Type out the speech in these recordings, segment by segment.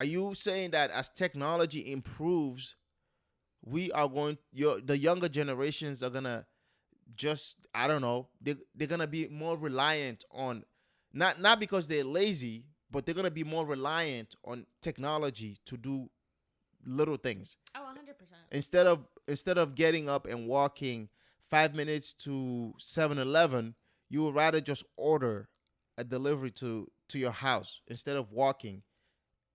Are you saying that as technology improves, we are the younger generations are gonna just, I don't know, they're gonna be more reliant on, not because they're lazy, but they're gonna be more reliant on technology to do little things. Oh, 100%. Instead of getting up and walking 5 minutes to 7-Eleven, you would rather just order a delivery to your house instead of walking.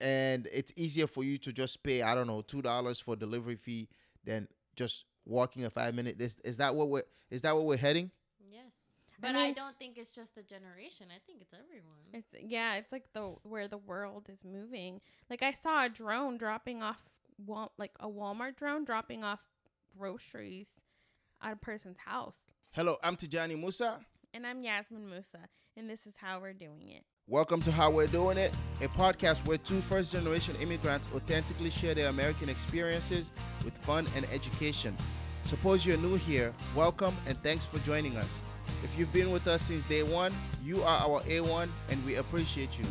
And it's easier for you to just pay, I don't know, $2 for delivery fee than just walking a 5 minute. Is that what we're heading? Yes. But I don't think it's just a generation. I think it's everyone. It's like where the world is moving. Like I saw a drone dropping off, like a Walmart drone dropping off groceries at a person's house. Hello, I'm Tijani Musa. And I'm Yasmin Musa, and this is how we're doing it. Welcome to How We're Doing It, a podcast where two first-generation immigrants authentically share their American experiences with fun and education. Suppose you're new here, welcome and thanks for joining us. If you've been with us since day one, you are our A1 and we appreciate you.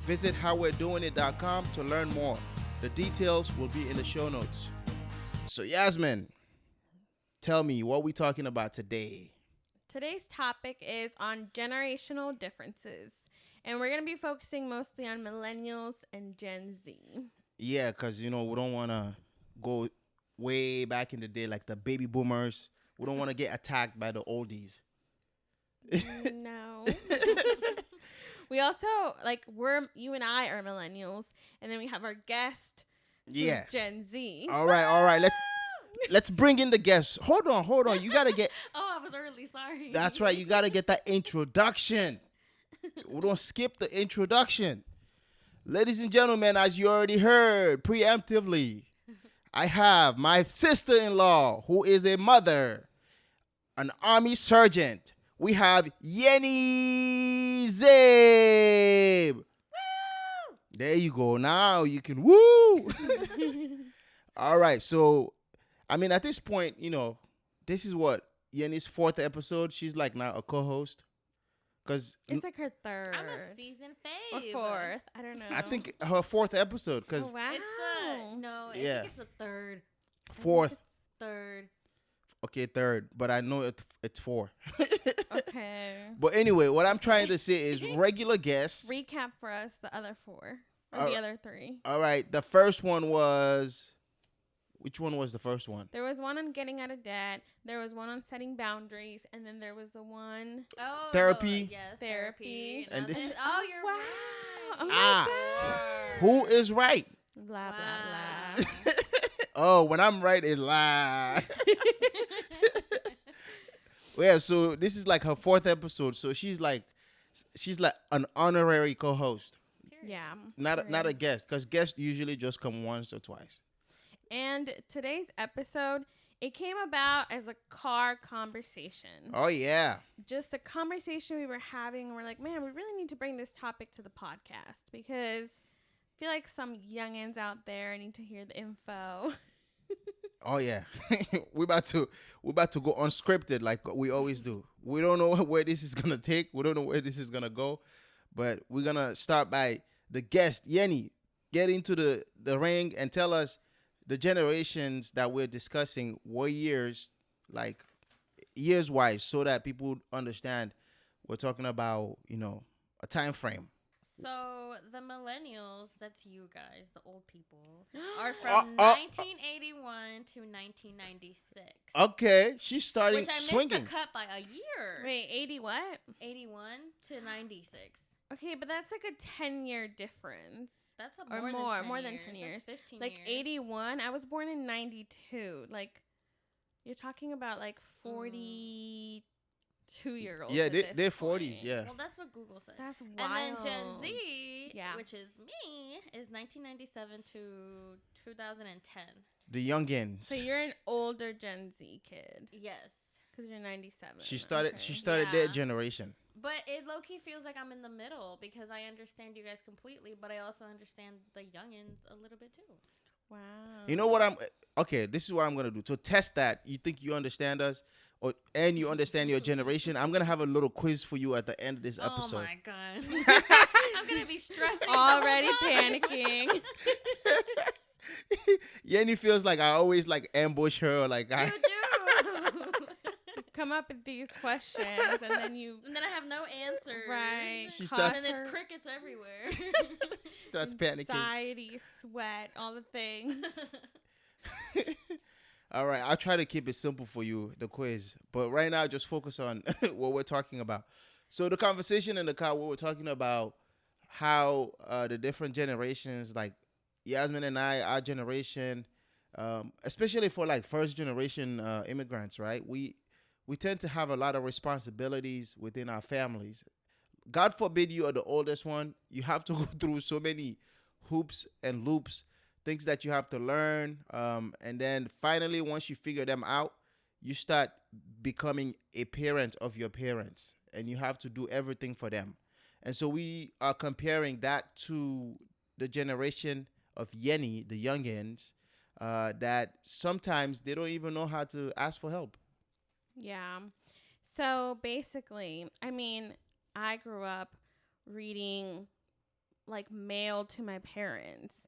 Visit howwe'redoingit.com to learn more. The details will be in the show notes. So Yasmin, tell me, what are we talking about today? Today's topic is on generational differences. And we're going to be focusing mostly on millennials and Gen Z. Yeah, because, we don't want to go way back in the day like the baby boomers. We don't want to get attacked by the oldies. No. We also, you and I are millennials. And then we have our guest, who's Gen Z. All right. Let's bring in the guests. Hold on. You got to get... Oh, I was really sorry. That's right. You got to get that introduction. We don't skip the introduction. Ladies and gentlemen, as you already heard preemptively, I have my sister-in-law, who is a mother, an army sergeant. We have Yeni Zabe. Woo! There you go. Now you can woo. All right. So, at this point, this is what Yeni's 4th episode. She's like now a co-host. Cause it's like her 3rd. I'm a season fave. Or 4th. I don't know. I think her 4th episode. Cause wow. I think it's the 3rd. 4th. 3rd. Okay, 3rd. But I know it's 4. Okay. But anyway, what I'm trying to say is regular guests. Recap for us the other 4. Or the other 3. All right. The first one was... Which one was the first one? There was one on getting out of debt. There was one on setting boundaries. And then there was the one... Therapy. Yes, therapy. And this... Oh, you're wow. right. Oh, my God. Who is right? Blah, blah, blah. Oh, when I'm right, it's lie. Yeah, so this is like her 4th episode. So she's like an honorary co-host. Yeah. Not a guest, because guests usually just come once or twice. And today's episode, it came about as a car conversation. Oh, yeah. Just a conversation we were having. And we're like, man, we really need to bring this topic to the podcast because I feel like some youngins out there need to hear the info. Oh, yeah. We're about to go unscripted like we always do. We don't know where this is going to take. We don't know where this is going to go. But we're going to start by the guest, Yeni. Get into the ring and tell us the generations that we're discussing, what years, like years-wise, so that people understand we're talking about, a time frame. So the millennials, that's you guys, the old people, are from 1981 to 1996. Okay, she started which I swinging. missed the cut by a year. Wait, 80 what? 81 to 96. Okay, but that's like a 10-year difference. That's more than 10 years. That's 15 like years. 81. I was born in 92. Like, you're talking about like 42-year-olds. Yeah, they're 40s. Yeah. Well, that's what Google said. That's wild. And then Gen Z, which is me, is 1997 to 2010. The youngins. So you're an older Gen Z kid. Yes. Because you're 97. She started their generation. But it low-key feels like I'm in the middle because I understand you guys completely, but I also understand the youngins a little bit too. Wow. You know what okay, this is what I'm going to do. To test that, you think you understand us and you understand your generation, I'm going to have a little quiz for you at the end of this episode. Oh my God. I'm I'm gonna be stressing Already the whole time. panicking. Yeni feels like I always like ambush her. Or like I. You do. Come up with these questions, and then you And then I have no answers. right. She cause starts- And her it's crickets everywhere. She starts panicking. anxiety, sweat, all the things. All right, I'll try to keep it simple for you, the quiz. But right now, just focus on what we're talking about. So the conversation in the car, we were talking about how the different generations, like Yasmin and I, our generation, especially for like first generation immigrants, right? We tend to have a lot of responsibilities within our families. God forbid you are the oldest one. You have to go through so many hoops and loops, things that you have to learn. And then finally, once you figure them out, you start becoming a parent of your parents and you have to do everything for them. And so we are comparing that to the generation of Yeni, the youngins, that sometimes they don't even know how to ask for help. Yeah. So basically, I mean, I grew up reading like mail to my parents,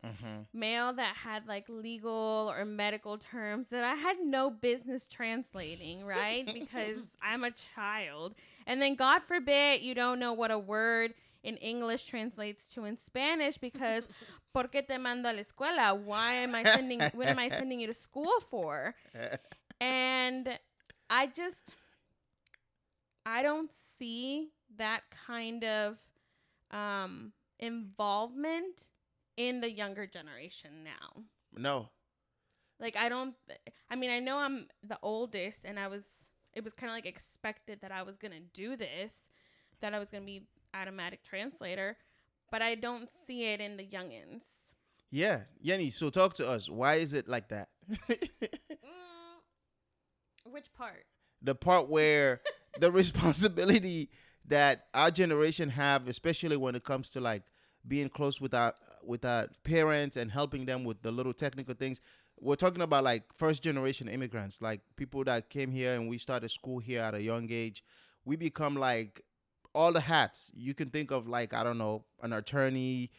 mail that had like legal or medical terms that I had no business translating, right? Because I'm a child. And then God forbid you don't know what a word in English translates to in Spanish because ¿por qué te mando a la escuela? What am I sending you to school for? And I don't see that kind of involvement in the younger generation now. No. Like I know I'm the oldest and it was kind of like expected that I was going to do this, that I was going to be automatic translator, but I don't see it in the youngins. Yeah. Yeni, so talk to us. Why is it like that? Which part? The part where the responsibility that our generation have, especially when it comes to like being close with our parents and helping them with the little technical things. We're talking about like first generation immigrants, like people that came here and we started school here at a young age. We become like all the hats. You can think of like, I don't know, an attorney,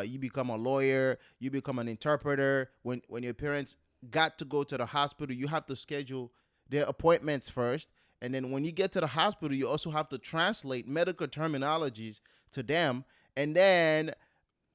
you become a lawyer, you become an interpreter. When your parents got to go to the hospital, you have to schedule their appointments first. And then when you get to the hospital, you also have to translate medical terminologies to them. And then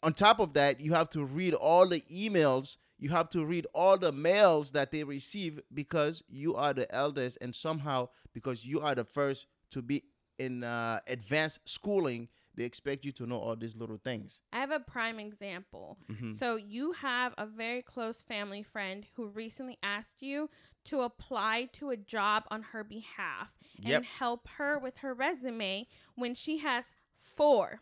on top of that, you have to read all the emails. You have to read all the mails that they receive because you are the eldest. And somehow, because you are the first to be in advanced schooling, they expect you to know all these little things. I have a prime example. So you have a very close family friend who recently asked you to apply to a job on her behalf and help her with her resume when she has 4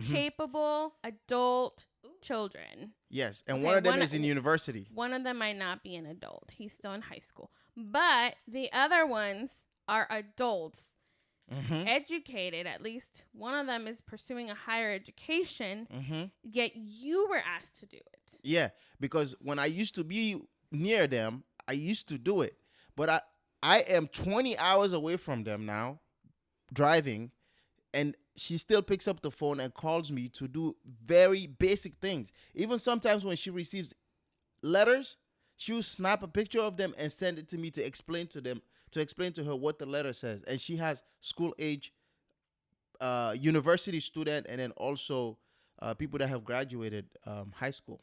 capable adult children. Yes, and Okay, one of them is in university. One of them might not be an adult. He's still in high school. But the other ones are adults, educated. At least one of them is pursuing a higher education, yet you were asked to do it. Yeah, because when I used to be near them, I used to do it. But I am 20 hours away from them now, driving, and she still picks up the phone and calls me to do very basic things. Even sometimes when she receives letters, she'll snap a picture of them and send it to me to explain to her what the letter says. And she has school age university student and then also people that have graduated high school.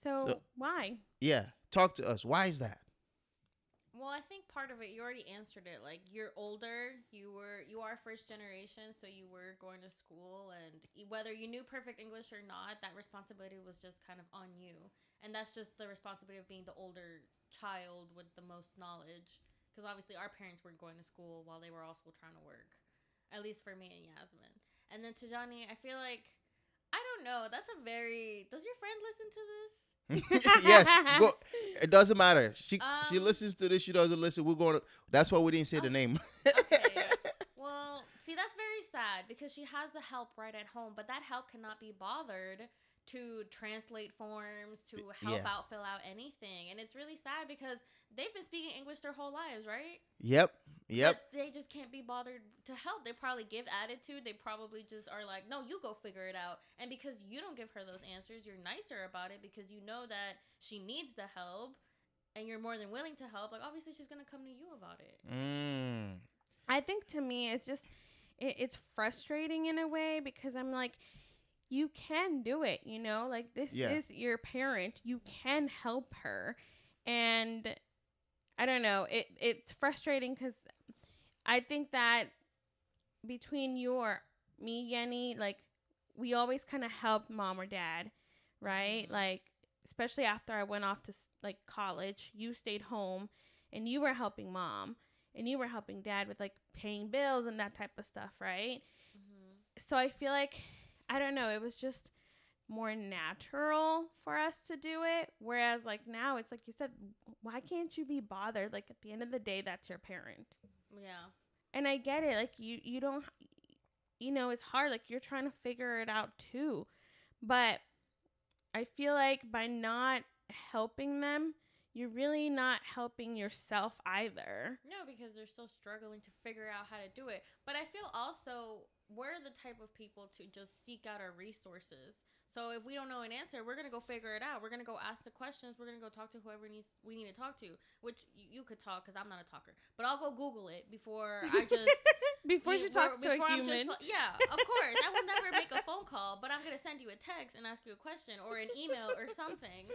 So why? Yeah, talk to us. Why is that? Well, I think part of it, you already answered it. Like, you're older, you are first generation, so you were going to school, and whether you knew perfect English or not, that responsibility was just kind of on you. And that's just the responsibility of being the older child with the most knowledge. Because obviously our parents weren't going to school while they were also trying to work. At least for me and Yasmin. And then Tijani, I feel like, I don't know, does your friend listen to this? Yes, go. It doesn't matter. She listens to this. She doesn't listen. That's why we didn't say the name. Okay. Well, see, that's very sad because she has the help right at home, but that help cannot be bothered to translate forms, to help out, fill out anything. And it's really sad because they've been speaking English their whole lives, right? Yep. But they just can't be bothered to help. They probably give attitude. They probably just are like, no, you go figure it out. And because you don't give her those answers, you're nicer about it because you know that she needs the help and you're more than willing to help. Like, obviously, she's going to come to you about it. I think to me, it's just, it's frustrating in a way because I'm like, you can do it, you know? Like, this is your parent. You can help her. And I don't know. It's frustrating because I think that between me, Yeni, like, we always kind of helped mom or dad, right? Like, especially after I went off to, like, college, you stayed home and you were helping mom and you were helping dad with, like, paying bills and that type of stuff, right? So I feel like, I don't know, it was just more natural for us to do it. Whereas, like, now it's like you said, why can't you be bothered? Like, at the end of the day, that's your parent. Yeah. And I get it. Like, you don't, you know, it's hard. Like, you're trying to figure it out too. But I feel like by not helping them, you're really not helping yourself either. No, because they're still struggling to figure out how to do it. But I feel also we're the type of people to just seek out our resources. So if we don't know an answer, we're going to go figure it out. We're going to go ask the questions. We're going to go talk to whoever we need to talk to, which you could talk because I'm not a talker. But I'll go Google it before I just... before she talks to a human. Yeah, of course. I will never make a phone call, but I'm going to send you a text and ask you a question or an email or something.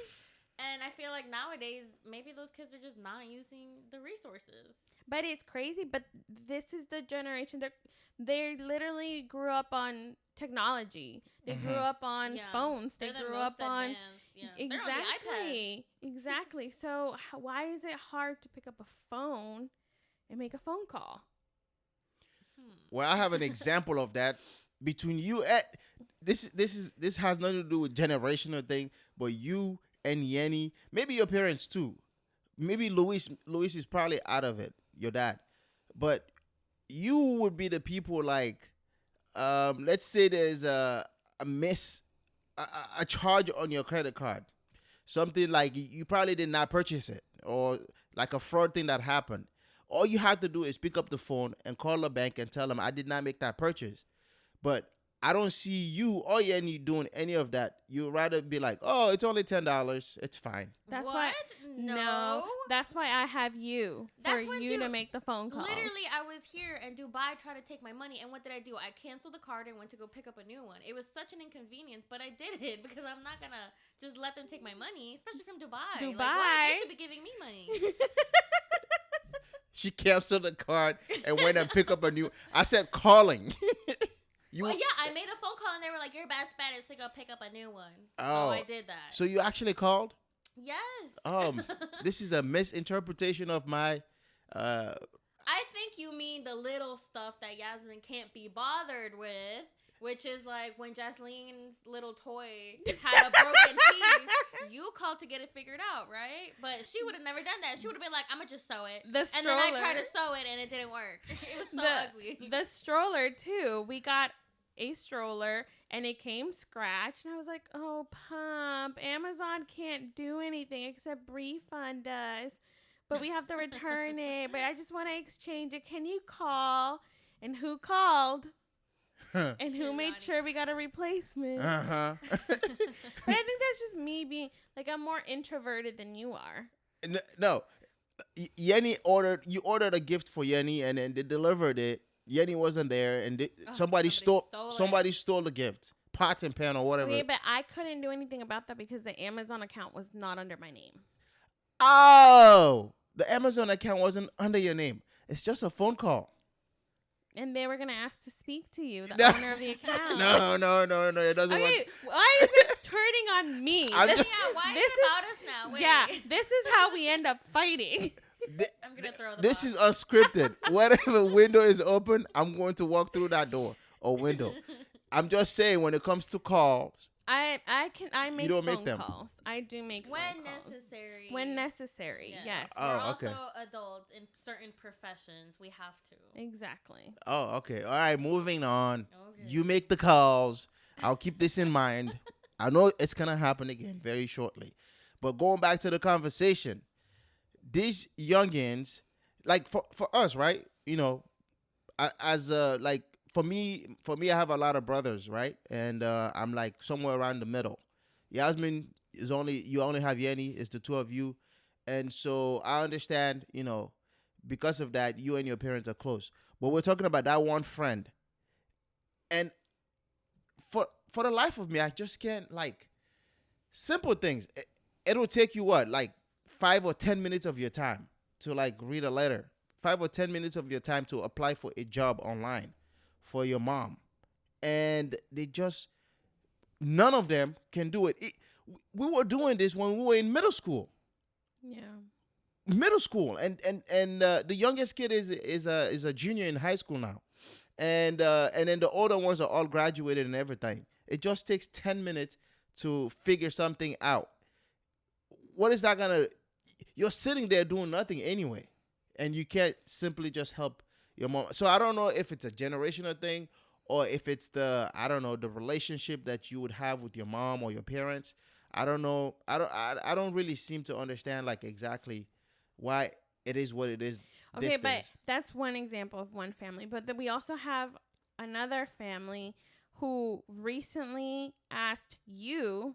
And I feel like nowadays, maybe those kids are just not using the resources. But it's crazy. But this is the generation that they literally grew up on technology. They grew up on phones. They grew up on exactly. So why is it hard to pick up a phone and make a phone call? Well, I have an example of that between you and this has nothing to do with generational thing, but you and Yeni, maybe your parents too. Maybe Luis is probably out of it, your dad. But you would be the people like, let's say there's a charge on your credit card. Something like you probably did not purchase it or like a fraud thing that happened. All you have to do is pick up the phone and call the bank and tell them I did not make that purchase. But I don't see you or Yeni doing any of that. You'd rather be like, oh, it's only $10. It's fine. That's what? why. No. That's why I have you. For you to make the phone calls. Literally, I was here in Dubai trying to take my money. And what did I do? I canceled the card and went to go pick up a new one. It was such an inconvenience, but I did it because I'm not going to just let them take my money, especially from Dubai. Like, why? They should be giving me money. She canceled the card and went and picked up a new. I said calling. Well, yeah, I made a phone call and they were like, your best bet is to go pick up a new one. Oh, so I did that. So you actually called? Yes. This is a misinterpretation of my. I think you mean the little stuff that Yasmin can't be bothered with. Which is like when Jaslene's little toy had a broken piece, you called to get it figured out, right? But she would have never done that. She would have been like, I'm going to just sew it. And then I tried to sew it and it didn't work. It was so ugly. The stroller, too. We got a stroller and it came scratched. And I was like, oh, Pump, Amazon can't do anything except refund us. But we have to return it. But I just want to exchange it. Can you call? And who called? And who made sure we got a replacement? But I think that's just me being like, I'm more introverted than you are. No, Yeni ordered a gift for Yeni, and then they delivered it. Yeni wasn't there, and somebody stole the gift, pots and pan or whatever. Okay, but I couldn't do anything about that because the Amazon account was not under my name. Oh, the Amazon account wasn't under your name. It's just a phone call. And they were going to ask to speak to you, the owner of the account. No. It doesn't work. Why is it turning on me? Why is it about us now? Wait. Yeah, this is how we end up fighting. I'm going to throw the This is unscripted. Whatever window is open, I'm going to walk through that door or window. I'm just saying when it comes to calls. I make phone calls. I do make phone calls. When necessary, yes. We're also adults in certain professions. We have to. Exactly. Oh, okay. All right, moving on. Okay. You make the calls. I'll keep this in mind. I know it's gonna happen again very shortly. But going back to the conversation, these youngins, like for us, right? As like for me, I have a lot of brothers, right? And I'm like somewhere around the middle. Yasmin is only you only have Yeni. It's the two of you, and so I understand. Because of that, you and your parents are close. But we're talking about that one friend, and for the life of me, I just can't like simple things. It'll take you what, like 5 or 10 minutes of your time to like read a letter, 5 or 10 minutes of your time to apply for a job online for your mom, and they just none of them can do it. We were doing this when we were in middle school. Yeah. And the youngest kid is a junior in high school now, and then the older ones are all graduated and everything. It just takes 10 minutes to figure something out. What is that gonna? You're sitting there doing nothing anyway, and you can't simply just help your mom. So I don't know if it's a generational thing, or if it's the I don't know the relationship that you would have with your mom or your parents. I don't know. I don't really seem to understand like exactly why it is what it is. Okay, These but days. that's one example of one family. But then we also have another family who recently asked you,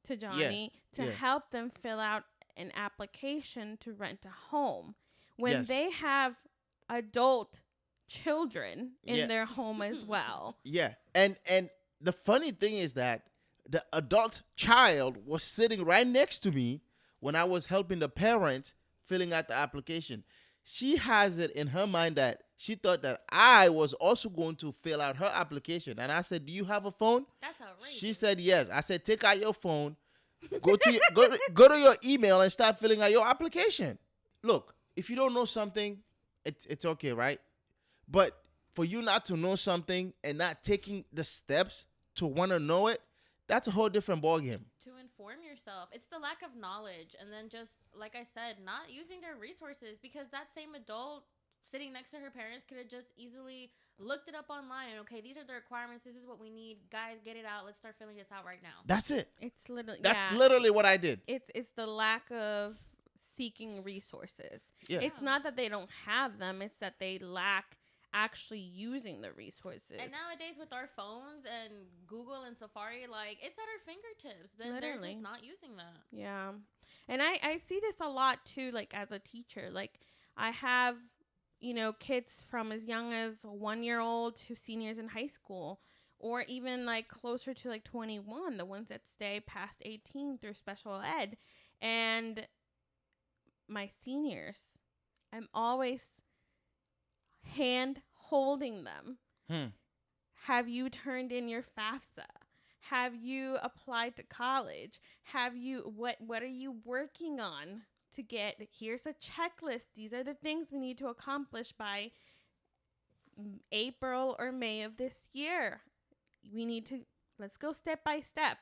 Yeah, Tijani, to yeah, help them fill out an application to rent a home when yes, they have adult children yeah, in their home as well. yeah. And the funny thing is that the adult child was sitting right next to me when I was helping the parent filling out the application. She has it in her mind that she thought that I was also going to fill out her application. And I said, "Do you have a phone?" That's outrageous. She said, "Yes." I said, "Take out your phone, go to your email and start filling out your application." Look, if you don't know something, it's okay, right? But for you not to know something and not taking the steps to want to know it, that's a whole different ballgame. To inform yourself. It's the lack of knowledge, and then just like I said, not using their resources, because that same adult sitting next to her parents could have just easily looked it up online and, okay, these are the requirements, this is what we need, guys, get it out, let's start filling this out right now. That's it. It's literally That's yeah. literally what I did. It's the lack of seeking resources. Yeah. It's not that they don't have them, it's that they lack actually using the resources. And nowadays with our phones and Google and Safari, like, it's at our fingertips. Then they're Literally. just not using that. Yeah. And I see this a lot too, like as a teacher. Like I have, kids from as young as 1 year old to seniors in high school, or even like closer to like 21, the ones that stay past 18 through special ed. And my seniors, I'm always hand holding them. Hmm. Have you turned in your FAFSA? Have you applied to college? Have you what are you working on to get? Here's a checklist. These are the things we need to accomplish by April or May of this year. Let's go step by step.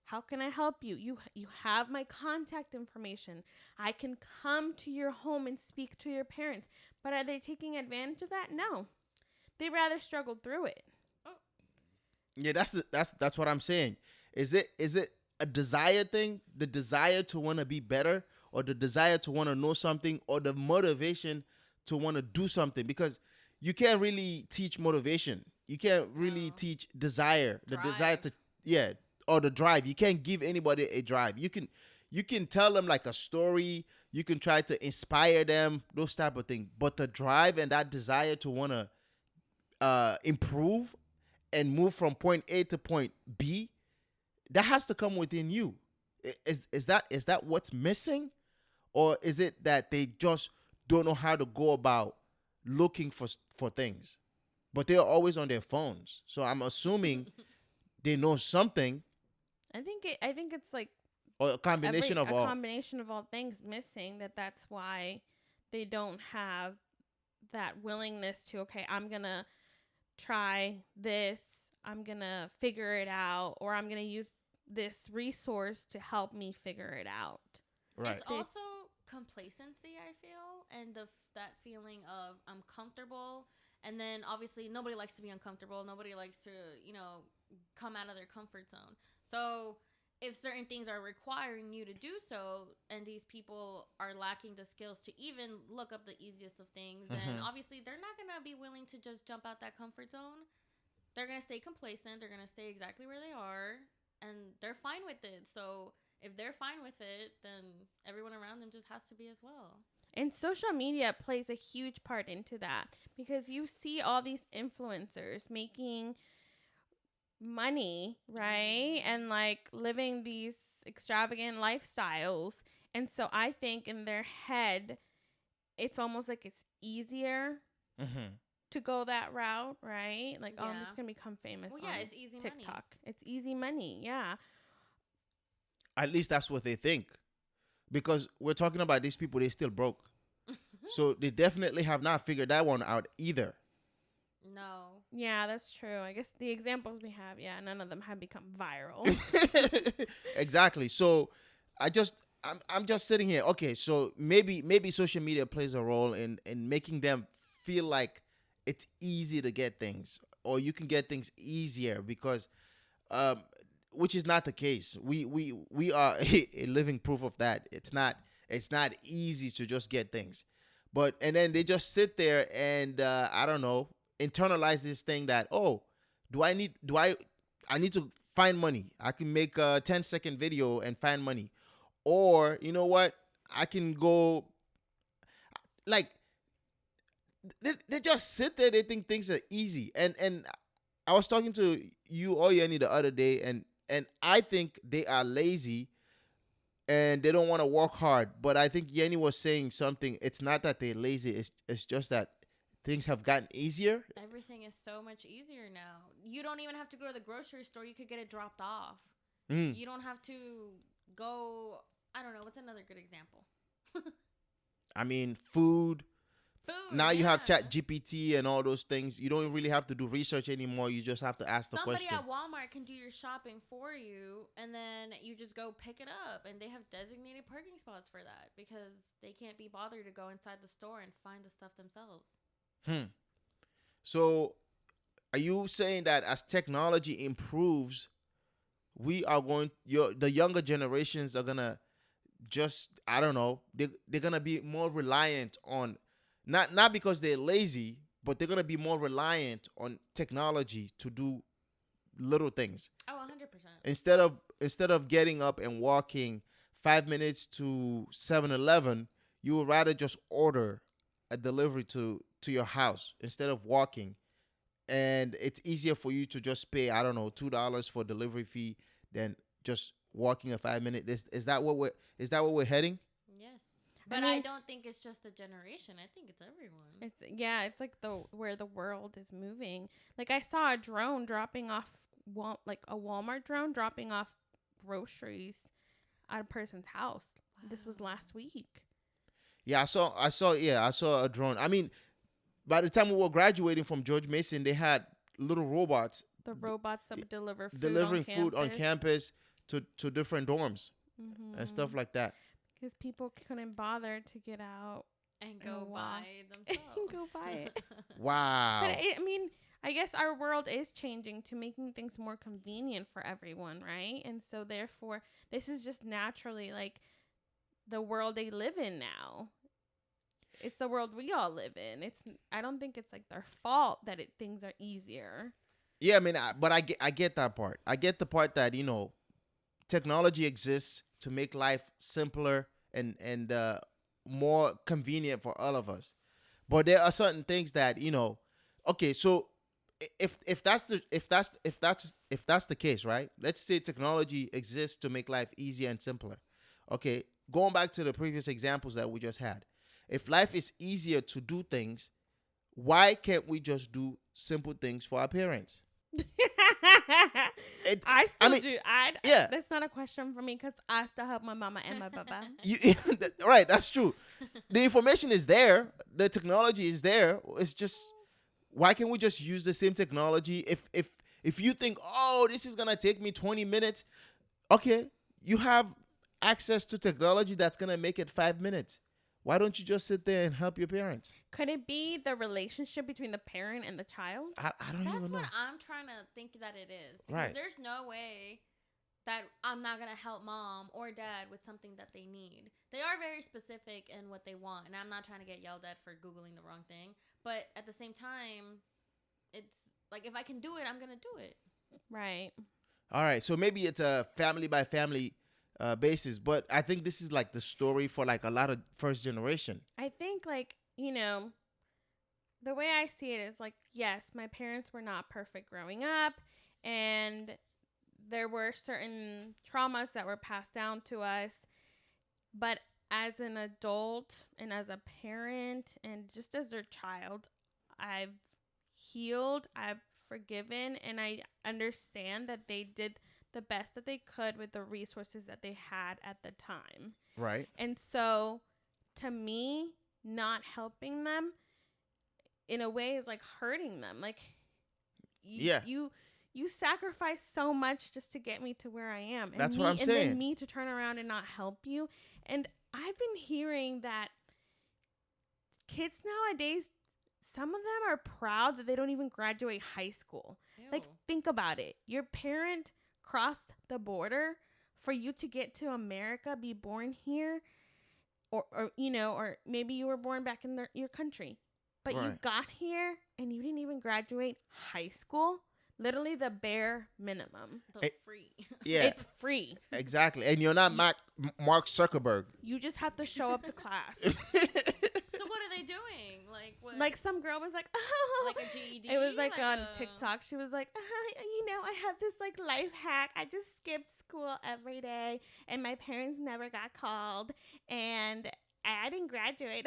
How can I help you? You have my contact information. I can come to your home and speak to your parents. But are they taking advantage of that? No. They rather struggle through it. Yeah, that's what I'm saying. Is it a desire thing? The desire to want to be better, or the desire to want to know something, or the motivation to want to do something? Because you can't really teach motivation. You can't really teach desire. The desire Drive. to or the drive. You can't give anybody a drive. You can tell them like a story. You can try to inspire them, those type of things. But the drive and that desire to want to improve and move from point A to point B, that has to come within you. Is that what's missing, or is it that they just don't know how to go about looking for things, but they're always on their phones? So I'm assuming they know something, I think it's like or a combination of all. combination of all things missing. That's why they don't have that willingness to, okay, I'm gonna try this, I'm gonna figure it out, or I'm gonna use this resource to help me figure it out. Right. It's also complacency, I feel, and that feeling of I'm comfortable, and then obviously nobody likes to be uncomfortable. Nobody likes to, come out of their comfort zone. So if certain things are requiring you to do so, and these people are lacking the skills to even look up the easiest of things, then obviously they're not gonna be willing to just jump out that comfort zone. They're gonna stay complacent. They're gonna stay exactly where they are, and they're fine with it. So if they're fine with it, then everyone around them just has to be as well. And social media plays a huge part into that because you see all these influencers making money, right? And like living these extravagant lifestyles. And so I think in their head, it's almost like it's easier to go that route, right? Like, oh, I'm just going to become famous on it's easy TikTok. money. It's easy money, yeah. At least that's what they think. Because we're talking about these people, they still broke. So they definitely have not figured that one out either. No. Yeah, that's true. I guess the examples we have, yeah, none of them have become viral. Exactly. So I'm just sitting here. Okay, so maybe social media plays a role in making them feel like it's easy to get things, or you can get things easier because which is not the case. We are a living proof of that. It's not easy to just get things. But and then they just sit there and I don't know, internalize this thing that, oh, I need to find money. I can make a 10-second video and find money. Or, you know what? I can go like they just sit there, they think things are easy. And I was talking to you or Yeni the other day, and I think they are lazy and they don't want to work hard. But I think Yeni was saying something. It's not that they're lazy. It's just that things have gotten easier. Everything is so much easier now. You don't even have to go to the grocery store. You could get it dropped off. You don't have to go. I don't know. What's another good example? I mean, food. Now you have yeah. Chat GPT and all those things. You don't really have to do research anymore. You just have to ask the Somebody question. at Walmart can do your shopping for you, and then you just go pick it up, and they have designated parking spots for that because they can't be bothered to go inside the store and find the stuff themselves. So, are you saying that as technology improves, we are the younger generations are gonna just, I don't know, they're gonna be more reliant on, not because they're lazy, but they're gonna be more reliant on technology to do little things. Oh, 100%. Instead of getting up and walking 5 minutes to 7-Eleven, you would rather just order a delivery to your house instead of walking. And it's easier for you to just pay, I don't know, $2 for delivery fee than just walking a 5 minute. Is that what we're heading? Yes. But I don't think it's just a generation. I think it's everyone. It's like where the world is moving. Like I saw a drone dropping off, like a Walmart drone dropping off groceries at a person's house. Wow. This was last week. Yeah, I saw a drone. I mean, by the time we were graduating from George Mason, they had little robots. The robots that would deliver food delivering food on campus to different dorms and stuff like that. Because people couldn't bother to get out and go buy themselves. And go buy it. Wow. But I mean, I guess our world is changing to making things more convenient for everyone, right? And so therefore, this is just naturally like the world they live in now. It's the world we all live in. I don't think it's like their fault that things are easier. Yeah, I mean, but I get that part. I get the part that, you know, technology exists to make life simpler and more convenient for all of us. But there are certain things that, you know, okay, so if that's the case, right? Let's say technology exists to make life easier and simpler. Okay, going back to the previous examples that we just had. If life is easier to do things, why can't we just do simple things for our parents? I still do. Yeah. That's not a question for me because I still help my mama and my papa. Right, that's true. The information is there. The technology is there. It's just, why can't we just use the same technology? If you think, oh, this is going to take me 20 minutes, okay, you have access to technology that's going to make it 5 minutes. Why don't you just sit there and help your parents? Could it be the relationship between the parent and the child? I don't even know. That's what I'm trying to think that it is. Because there's no way that I'm not going to help mom or dad with something that they need. They are very specific in what they want, and I'm not trying to get yelled at for Googling the wrong thing. But at the same time, it's like, if I can do it, I'm going to do it. Right. All right. So maybe it's a family by family basis, but I think this is like the story for like a lot of first generation. I think, like, you know, the way I see it is like, yes, my parents were not perfect growing up, and there were certain traumas that were passed down to us. But as an adult and as a parent and just as their child, I've healed, I've forgiven, and I understand that they did the best that they could with the resources that they had at the time. Right. And so, to me, not helping them in a way is like hurting them. Like, you sacrifice so much just to get me to where I am. And That's what I'm saying. And then me to turn around and not help you. And I've been hearing that kids nowadays, some of them are proud that they don't even graduate high school. Ew. Like, think about it. Your parent crossed the border for you to get to America, be born here, or you know, or maybe you were born back in your country. But you got here and you didn't even graduate high school. Literally the bare minimum. Free. Yeah. It's free. Exactly. And you're not Mark Zuckerberg. You just have to show up to class. So what are they doing? Like what? Like some girl was like, oh. Like a GED? It was like on a... TikTok. She was like, you know, I have this like life hack. I just skipped school every day and my parents never got called and I didn't graduate.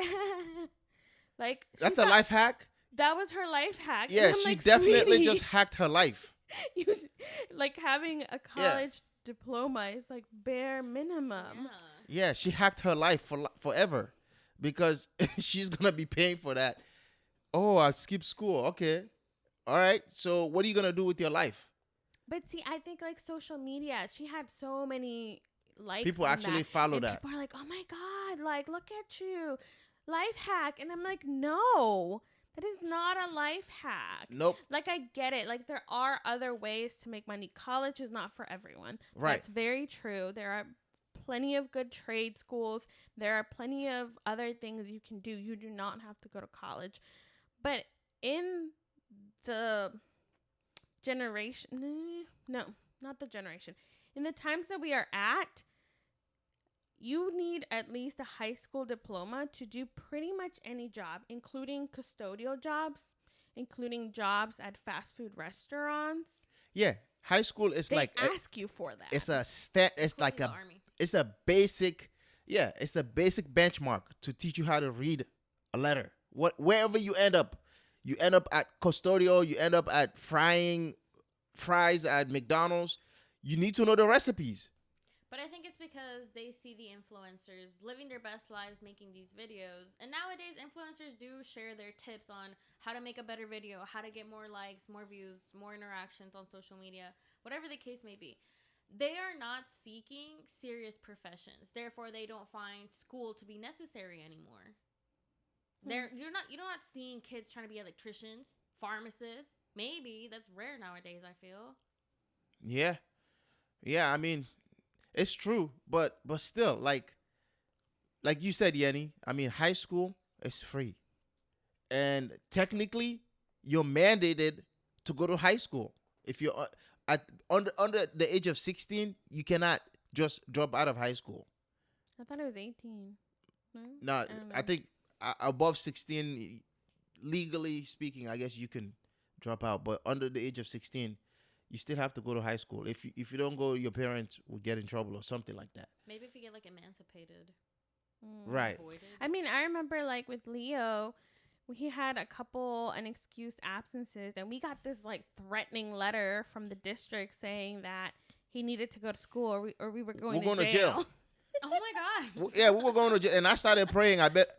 Like that's a life hack? That was her life hack. Yeah, she like, definitely sweetie, just hacked her life. like having a college diploma is like bare minimum. Yeah, she hacked her life forever because she's going to be paying for that. Oh, I skipped school. Okay. All right. So what are you going to do with your life? But see, I think like social media, she had so many likes. People actually follow and that. People are like, oh my God, like, look at you. Life hack. And I'm like, no. That is not a life hack. Nope. Like, I get it. Like, there are other ways to make money. College is not for everyone. Right. That's very true. There are plenty of good trade schools. There are plenty of other things you can do. You do not have to go to college. But in the generation... No, not the generation. In the times that we are at, you need at least a high school diploma to do pretty much any job, including custodial jobs, including jobs at fast food restaurants. Yeah, high school is they like ask you for that. It's a stat. It's like a army. It's a basic. Yeah, it's a basic benchmark to teach you how to read a letter. Wherever you end up at custodial. You end up at frying fries at McDonald's. You need to know the recipes. But I think it's because they see the influencers living their best lives making these videos. And nowadays, influencers do share their tips on how to make a better video, how to get more likes, more views, more interactions on social media, whatever the case may be. They are not seeking serious professions. Therefore, they don't find school to be necessary anymore. You're not seeing kids trying to be electricians, pharmacists. Maybe that's rare nowadays, I feel. Yeah. I mean, it's true, but still, like you said, Yeni, I mean, high school is free. And technically, you're mandated to go to high school. If you're under the age of 16, you cannot just drop out of high school. I thought it was 18. No, I think above 16, legally speaking, I guess you can drop out. But under the age of 16, you still have to go to high school. If you don't go, your parents will get in trouble or something like that. Maybe if you get like emancipated. Right. Avoided. I mean, I remember like with Leo, he had a couple unexcused absences, and we got this like threatening letter from the district saying that he needed to go to school or we were going to jail. Oh my God. Yeah, we were going to jail, and I started praying. I bet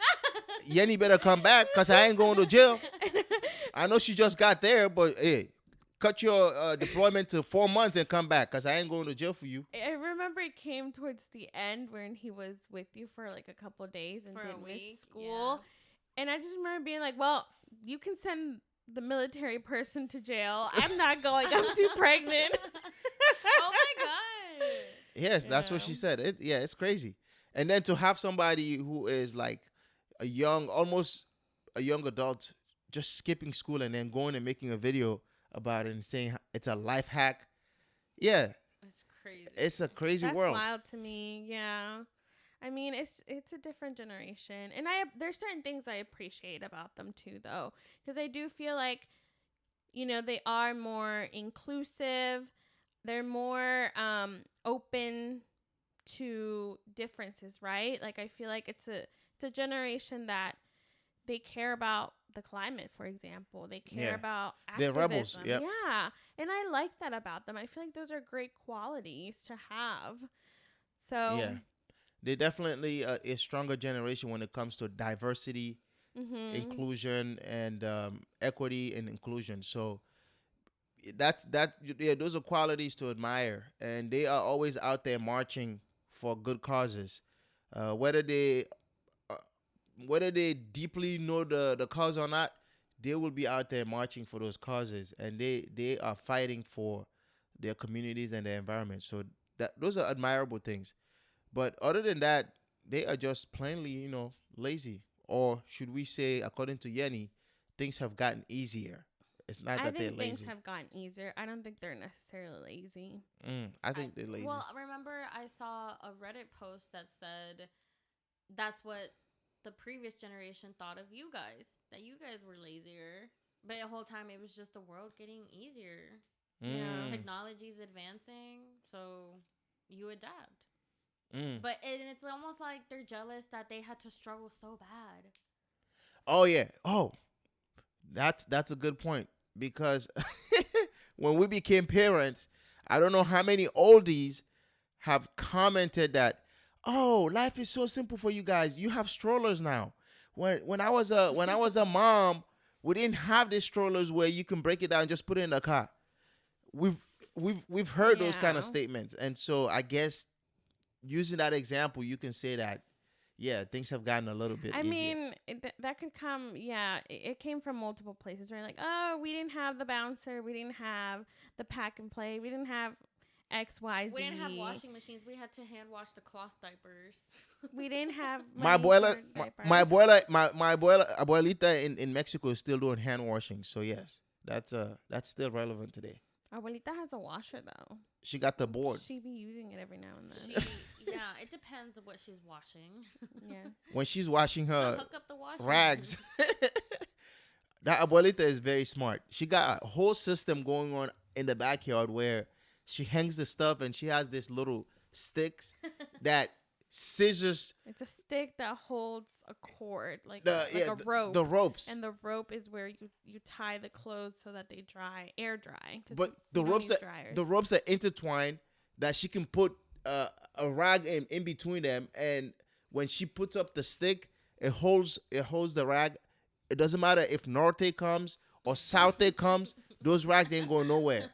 Yeni better come back because I ain't going to jail. I know she just got there, but hey, cut your deployment to 4 months and come back because I ain't going to jail for you. I remember it came towards the end when he was with you for like a couple of days and did miss school. Yeah. And I just remember being like, well, you can send the military person to jail. I'm not going. I'm too pregnant. Oh my God. Yes, that's what Yeah. she said. Yeah, it's crazy. And then to have somebody who is like a young, almost a young adult, just skipping school and then going and making a video about it and saying it's a life hack. Yeah, It's crazy. it's a crazy That's world. wild to me. Yeah. I mean, it's a different generation, and there's certain things I appreciate about them too, though, because I do feel like, they are more inclusive. They're more open to differences, right? Like I feel like it's a generation that they care about the climate, for example. They care Yeah, about they're rebels. activism. Yep. Yeah. And I like that about them. I feel like those are great qualities to have. So, Yeah, they're definitely a stronger generation when it comes to diversity, mhm. inclusion, and equity and inclusion. So that. Yeah, those are qualities to admire, and they are always out there marching for good causes, uh, whether they uh, whether they deeply know the cause or not. They will be out there marching for those causes, and they are fighting for their communities and their environment. So that those are admirable things. But other than that, they are just plainly, lazy. Or should we say, according to Yeni, things have gotten easier. It's not I that they're think things lazy. have gotten easier. I don't think they're necessarily lazy. I I, think they're lazy. well, remember I saw a Reddit post that said that's what the previous generation thought of you guys, that you guys were lazier. But the whole time it was just the world getting easier. Yeah. Mm, Technology's advancing, so you adapt. mm. But it's almost like they're jealous that they had to struggle so bad. Oh yeah. Oh, that's a good point because when we became parents, I don't know how many oldies have commented that, oh, life is so simple for you guys. You have strollers now. When I was a mom, we didn't have these strollers where you can break it down and just put it in the car. We've we've heard those kind of Yeah. statements, and so I guess using that example, you can say that yeah, things have gotten a little bit I easier. mean, that could come, yeah, it came from multiple places, right? Like, oh, we didn't have the bouncer, we didn't have the pack and play, we didn't have XYZ. We didn't have washing machines. We had to hand wash the cloth diapers. We didn't have My money abuela, for my diapers. abuela, my abuelita in Mexico is still doing hand washing. So yes, that's still relevant today. Abuelita has a washer, though. She got the board. She be using it every now and She, then. yeah, it depends on what she's washing. Yes. When she's washing She'll her hook up the washing. rags. That abuelita is very smart. She got a whole system going on in the backyard where she hangs the stuff and she has this little sticks that scissors It's a stick that holds a cord, like the like a rope. the ropes. And the rope is where you tie the clothes so that they air dry. 'Cause But we don't use the dryers. ropes are intertwined that she can put a rag in between them, and when she puts up the stick, it holds the rag. It doesn't matter if Norte comes or South comes; those rags ain't going nowhere.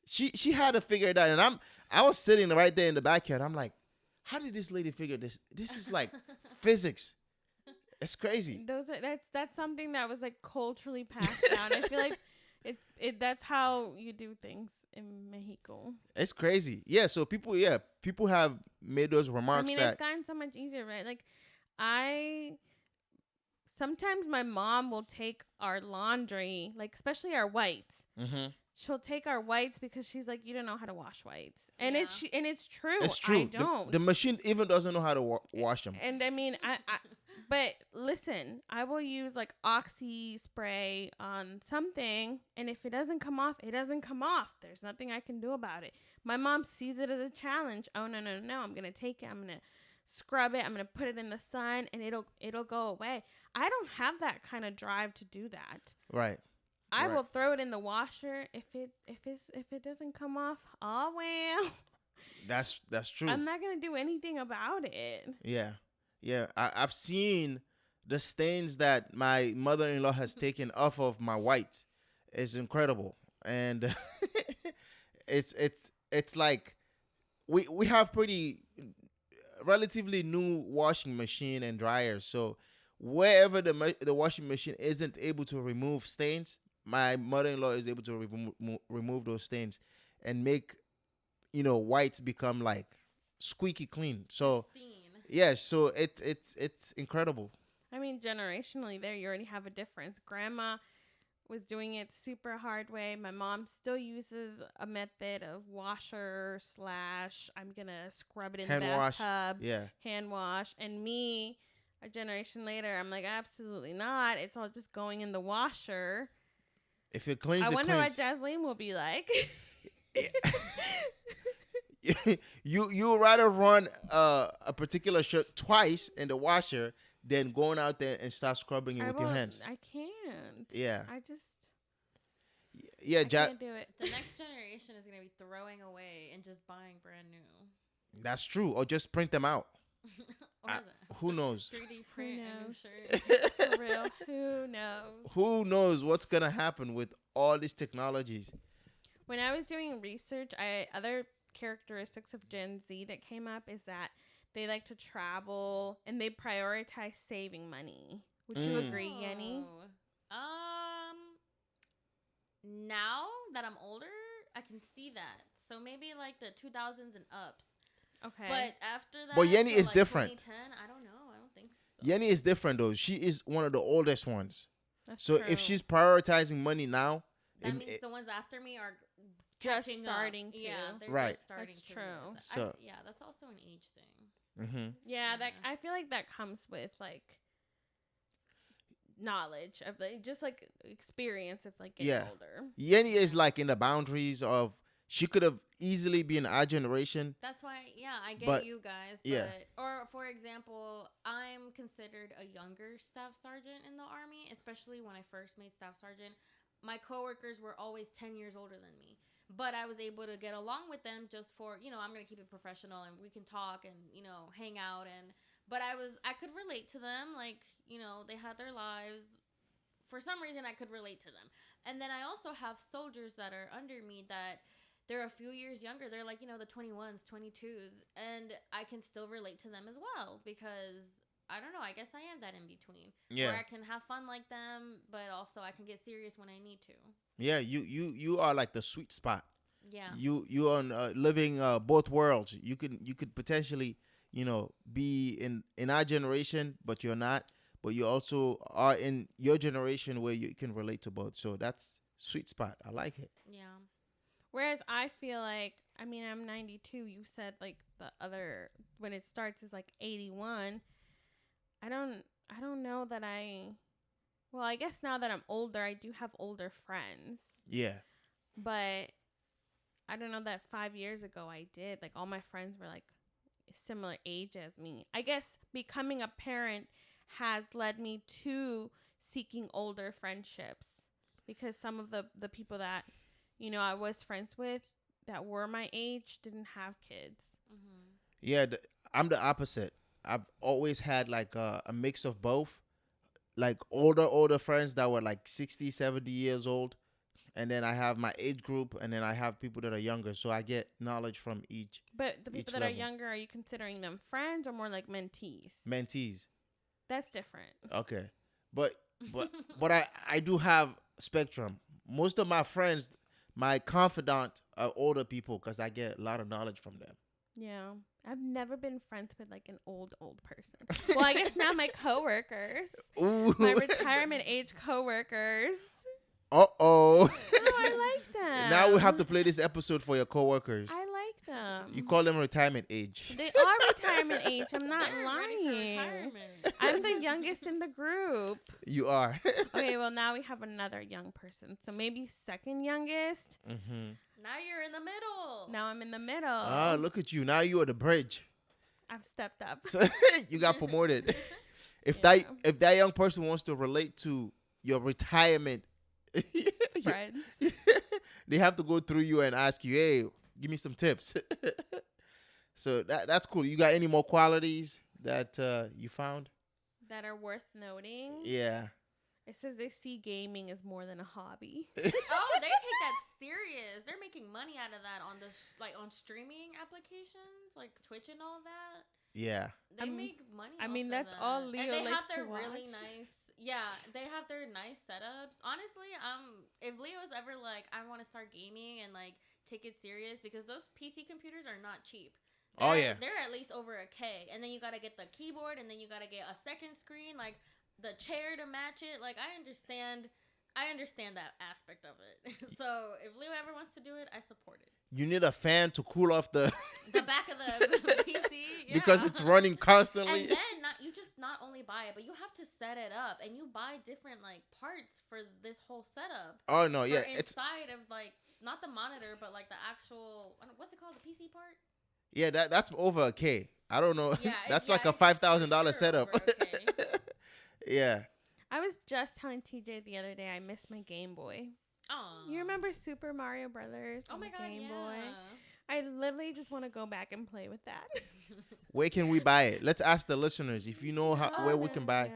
She had to figure it out, and I was sitting right there in the backyard. I'm like, how did this lady figure this? This is like physics. It's crazy. That's something that was like culturally passed down. I feel like that's how you do things in Mexico. It's crazy. Yeah. So people have made those I remarks mean, that it's gotten so much easier, right? Like, I sometimes my mom will take our laundry, like especially our whites. Mhm. She'll take our whites because she's like, you don't know how to wash whites, and Yeah. it's true. It's true. I don't. The machine even doesn't know how to wash them. And I mean, but listen, I will use like oxy spray on something, and if it doesn't come off, it doesn't come off. There's nothing I can do about it. My mom sees it as a challenge. Oh no, no, no! I'm gonna take it. I'm gonna scrub it. I'm gonna put it in the sun, and it'll go away. I don't have that kind of drive to do that. Right. I Right. will throw it in the washer if it doesn't come off. Oh well. That's true. I'm not gonna do anything about it. Yeah. Yeah. I've seen the stains that my mother-in-law has taken off of my white. It's incredible. And it's like we have pretty relatively new washing machine and dryer. So wherever the washing machine isn't able to remove stains, my mother-in-law is able to remove those stains and make whites become like squeaky clean. So Pristine. yeah, so it's incredible. I mean, generationally, there you already have a difference. Grandma was doing it super hard way. My mom still uses a method of washer slash I'm gonna scrub it in Hand the wash. bathtub, Yeah. hand wash. And me, a generation later, I'm like, absolutely not. It's all just going in the washer. If it cleans, I it wonder cleans. what Jasleen will be like. You would rather run a particular shirt twice in the washer than going out there and start scrubbing it with your hands. I can't. Yeah. I just Yeah, I can't do it. The next generation is gonna be throwing away and just buying brand new. that's true. Or just print them out. Or Who knows? 3D print a new knows? shirt. For real. Who knows? Who knows what's gonna happen with all these technologies? When I was doing research, other characteristics of Gen Z that came up is that they like to travel and they prioritize saving money. Would you agree, Yeni? Now that I'm older, I can see that. So maybe like the 2000s and ups. Okay. But after that, But Yeni so is like different. 2010, I don't know. I don't think so. Yeni is different though. She is one of the oldest ones. That's So true. if she's prioritizing money now, That it- means the ones after me are Just catching starting up. to. Yeah, they're Right. just starting That's to true. realize that. So- yeah, that's also an age thing. Yeah, that Yeah. I feel like that comes with like knowledge of like just like experience of like getting Yeah. older. Yeni is like in the boundaries of she could have easily been our generation. That's why, yeah, I get But- you guys. But, yeah. Or, for example, I'm considered a younger staff sergeant in the Army, especially when I first made staff sergeant. My coworkers were always 10 years older than me. But I was able to get along with them just for, I'm going to keep it professional and we can talk and, hang out. But I could relate to them. Like, they had their lives. For some reason, I could relate to them. And then I also have soldiers that are under me that they're a few years younger. They're like, the 21s, 22s. And I can still relate to them as well because, I don't know, I guess I am that in between. Yeah. Where I can have fun like them, but also I can get serious when I need to. Yeah, you are like the sweet spot. Yeah. You are living both worlds. You could potentially be in our generation, but you're not. But you also are in your generation where you can relate to both. So that's sweet spot. I like it. Yeah. Whereas I feel like, I mean, I'm 92. You said like the other when it starts is like 81. I don't know that well, I guess now that I'm older, I do have older friends. Yeah. But I don't know that 5 years ago I did. Like all my friends were like similar age as me. I guess becoming a parent has led me to seeking older friendships because some of the people that I was friends with that were my age didn't have kids. Mm-hmm. Yeah, I'm the opposite. I've always had like a mix of both. Like older friends that were like 60, 70 years old. And then I have my age group, and then I have people that are younger. So I get knowledge from each But the people Each that level. are younger, are you considering them friends or more like mentees? mentees. That's different. Okay. But I do have spectrum. Most of my friends, my confidant are older people because I get a lot of knowledge from them. Yeah. I've never been friends with like an old person. Well, I guess now my coworkers, Ooh. my retirement age coworkers. Uh-oh. Oh, I like them. Now we have to play this episode for your coworkers. I like them. You call them retirement age. They are retirement age. I'm not They're ready for lying. retirement. I'm the youngest in the group. You are. Okay, well now we have another young person, so maybe second youngest. Mm-hmm. Now you're in the middle. Now I'm in the middle. Ah, look at you. Now you are the bridge. I've stepped up. So you got promoted. If Yeah. if that young person wants to relate to your retirement, Friends. they have to go through you and ask you, "Hey, give me some tips." So that's cool. You got any more qualities that you found? That are worth noting. Yeah. It says they see gaming as more than a hobby. Oh, they take that serious. They're making money out of that on on streaming applications like Twitch and all that. Yeah. They make money. I mean, off that's of all that. Leo And they likes have their to really watch. nice. Yeah, they have their nice setups. Honestly, if Leo's ever like, I want to start gaming and like take it serious because those PC computers are not cheap. Oh, yeah. They're at least over a K, and then you gotta get the keyboard, and then you gotta get a second screen, like the chair to match it. Like I understand that aspect of it. So if Leo ever wants to do it, I support it. You need a fan to cool off the back of the PC, yeah. because it's running constantly. And then you just not only buy it, but you have to set it up, and you buy different like parts for this whole setup. Oh no, yeah, it's inside of like not the monitor, but like the actual what's it called, the PC part. Yeah, that's over a K. I don't know. Yeah, that's like a $5,000 sure setup. Yeah. I was just telling TJ the other day I missed my Game Boy. Oh. You remember Super Mario Brothers? Oh my God, Game yeah. Boy? I literally just want to go back and play with that. Where can we buy it? Let's ask the listeners if you know where we can buy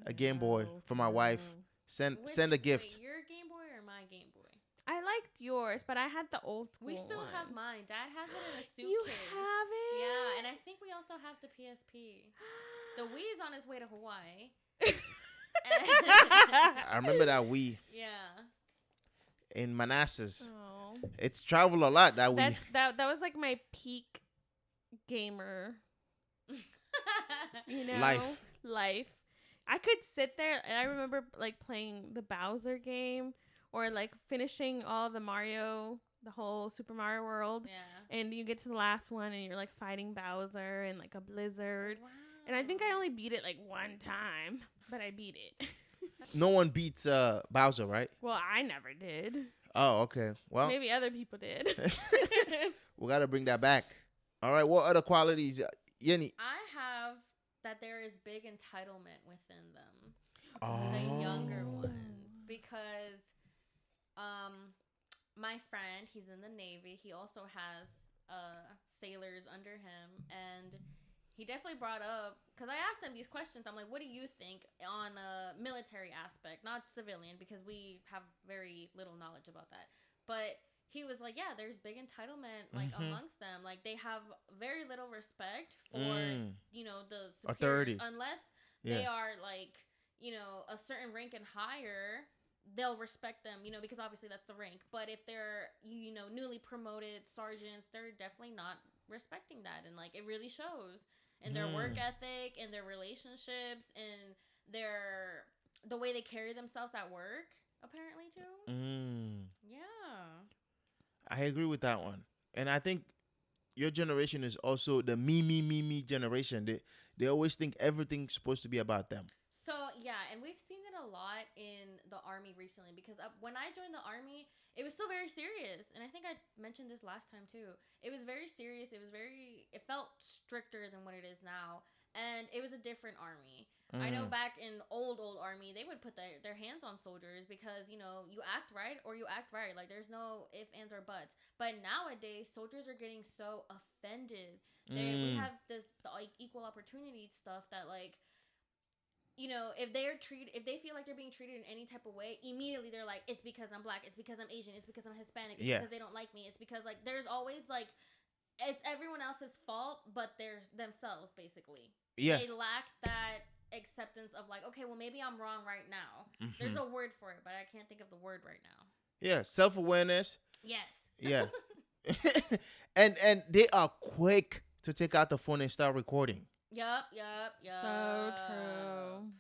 a Game Boy for my wife. Send a gift. Wait, your Game Boy or my Game Boy? I liked yours, but I had the old school We still one. have mine. Dad has it in a suitcase. You have it? Yeah, and I think we also have the PSP. The Wii's on its way to Hawaii. I remember that Wii Yeah. in Manassas. Oh. It's traveled a lot, that Wii. That was like my peak gamer. You know, life. I could sit there, and I remember like playing the Bowser game or like finishing all the Mario, the whole Super Mario World. Yeah. And you get to the last one, and you're like fighting Bowser and like a blizzard. Wow. And I think I only beat it like one time, but I beat it. No one beats Bowser, right? Well, I never did. Oh, okay. Well, Maybe other people did. we got to bring that back. All right. What other qualities, Yeni? I have that there is big entitlement within them. Oh. The younger ones. Because my friend, he's in the Navy. He also has sailors under him. And he definitely brought up, because I asked him these questions. I'm like, what do you think on a military aspect? Not civilian, because we have very little knowledge about that. But he was like, yeah, there's big entitlement like amongst them. Like they have very little respect for, the authority. Unless they are like, a certain rank and higher, they'll respect them, because obviously that's the rank. But if they're, newly promoted sergeants, they're definitely not respecting that. And like, it really shows in their work ethic, in their relationships, and the way they carry themselves at work, apparently too. Yeah. I agree with that one. And I think your generation is also the me generation. They always think everything's supposed to be about them. So, yeah, and we've seen it a lot in the Army recently, because when I joined the Army, it was still very serious. And I think I mentioned this last time, too. It was very serious. It felt stricter than what it is now. And it was a different Army. I know back in old Army, they would put their hands on soldiers because, you act right or you act right. Like, there's no ifs, ands, or buts. But nowadays, soldiers are getting so offended. We have the equal opportunity stuff that, like, if they feel like they're being treated in any type of way, immediately they're like, it's because I'm black, it's because I'm Asian, it's because I'm Hispanic, it's because they don't like me, it's because like there's always like it's everyone else's fault but they're themselves, basically. Yeah. They lack that acceptance of like, okay, well maybe I'm wrong right now. There's a word for it, but I can't think of the word right now. Yeah, self-awareness. Yes. Yeah. and they are quick to take out the phone and start recording. Yup. So true.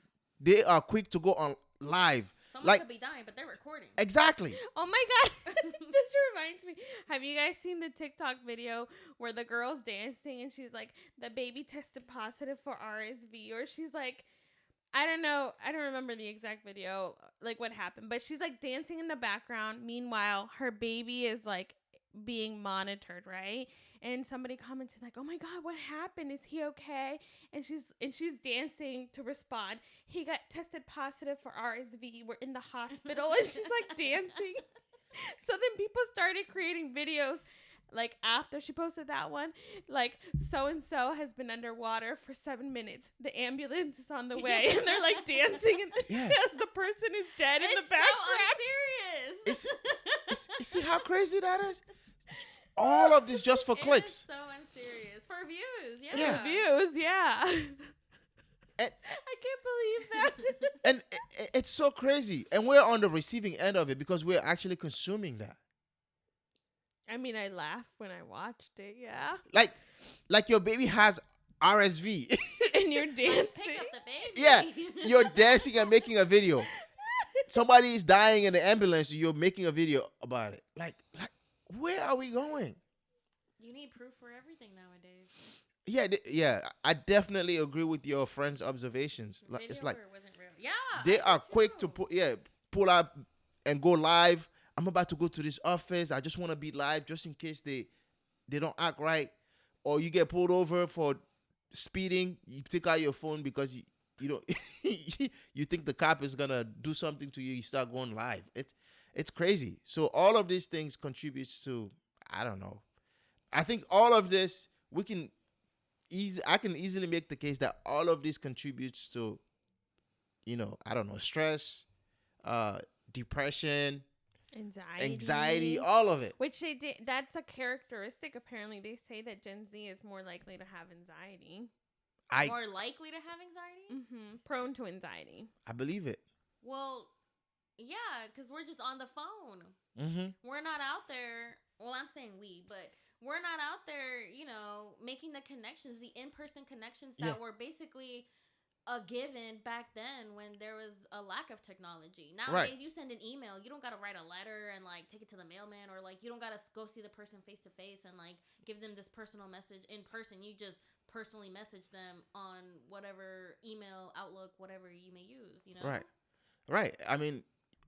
They are quick to go on live. Someone could be dying, but they're recording. Exactly. Oh my God. This reminds me. Have you guys seen the TikTok video where the girl's dancing and she's like, the baby tested positive for RSV? Or she's like, I don't know. I don't remember the exact video, like what happened. But she's like dancing in the background. Meanwhile, her baby is like being monitored, right? And somebody commented like, oh my God, what happened? Is he okay? And she's dancing to respond. He got tested positive for RSV. We're in the hospital. And she's like dancing. So then people started creating videos like after she posted that one, like so-and-so has been underwater for 7 minutes. The ambulance is on the way. And they're like dancing as the person is dead in the background. It's so unserious. You see how crazy that is? All of this just for clicks. It's so unserious. For views, yeah. Yeah. Views, yeah. And, I can't believe that. and it's so crazy. And we're on the receiving end of it because we're actually consuming that. I mean, I laughed when I watched it. Yeah. Like your baby has RSV. And you're Like, dancing. pick up the baby. Yeah, you're dancing and making a video. Somebody is dying in the ambulance. You're making a video about it. Like, where are we going? You need proof for everything nowadays. Yeah, yeah. I definitely agree with your friend's observations. Video It's like or wasn't real. Yeah, they I are do quick to too. pull up and go live. I'm about to go to this office. I just want to be live just in case they don't act right, or you get pulled over for speeding. You take out your phone because you don't you think the cop is gonna do something to you. You start going live. It's crazy. So all of these things contributes to, I don't know. I think all of this we can I can easily make the case that all of this contributes to, I don't know, stress, uh, depression, anxiety, all of it. Which they did. That's a characteristic. Apparently, they say that Gen Z is more likely to have anxiety. More likely to have anxiety? Mm-hmm. Prone to anxiety. I believe it. Well, yeah, because we're just on the phone. Mm-hmm. We're not out there. Well, I'm saying we, but we're not out there, making the connections, the in-person connections that were basically a given back then when there was a lack of technology. Nowadays, you send an email. You don't got to write a letter and, take it to the mailman, or, you don't got to go see the person face-to-face and, give them this personal message in person. You just personally message them on whatever email, Outlook, whatever you may use, Right. I mean,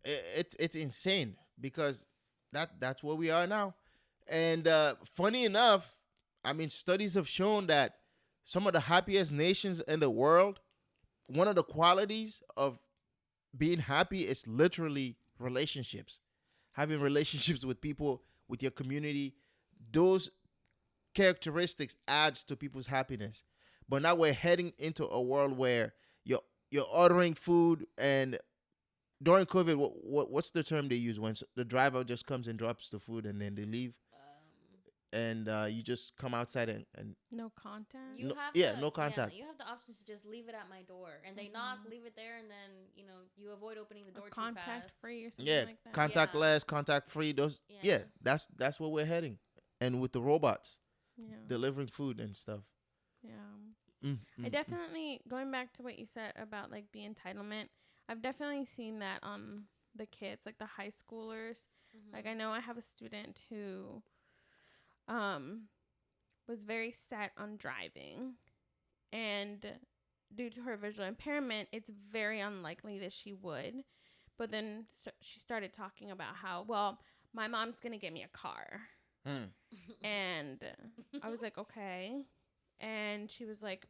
it's insane because that's where we are now. And funny enough, I mean, studies have shown that some of the happiest nations in the world, one of the qualities of being happy is literally relationships. Having relationships with people, with your community, those characteristics adds to people's happiness. But now we're heading into a world where you're ordering food, and during COVID, what's the term they use when the driver just comes and drops the food and then they leave, and you just come outside and no contact. No contact. You have the option to just leave it at my door, and they knock, leave it there, and then you avoid opening the door too fast. Contact free or something like that. Contactless, contact free. Those that's where we're heading, and with the robots delivering food and stuff. I definitely, going back to what you said about the entitlement, I've definitely seen that on the kids, the high schoolers. I know I have a student who was very set on driving, and due to her visual impairment, it's very unlikely that she would. But then she started talking about how, well, my mom's gonna get me a car. And I was like, okay. And she was like,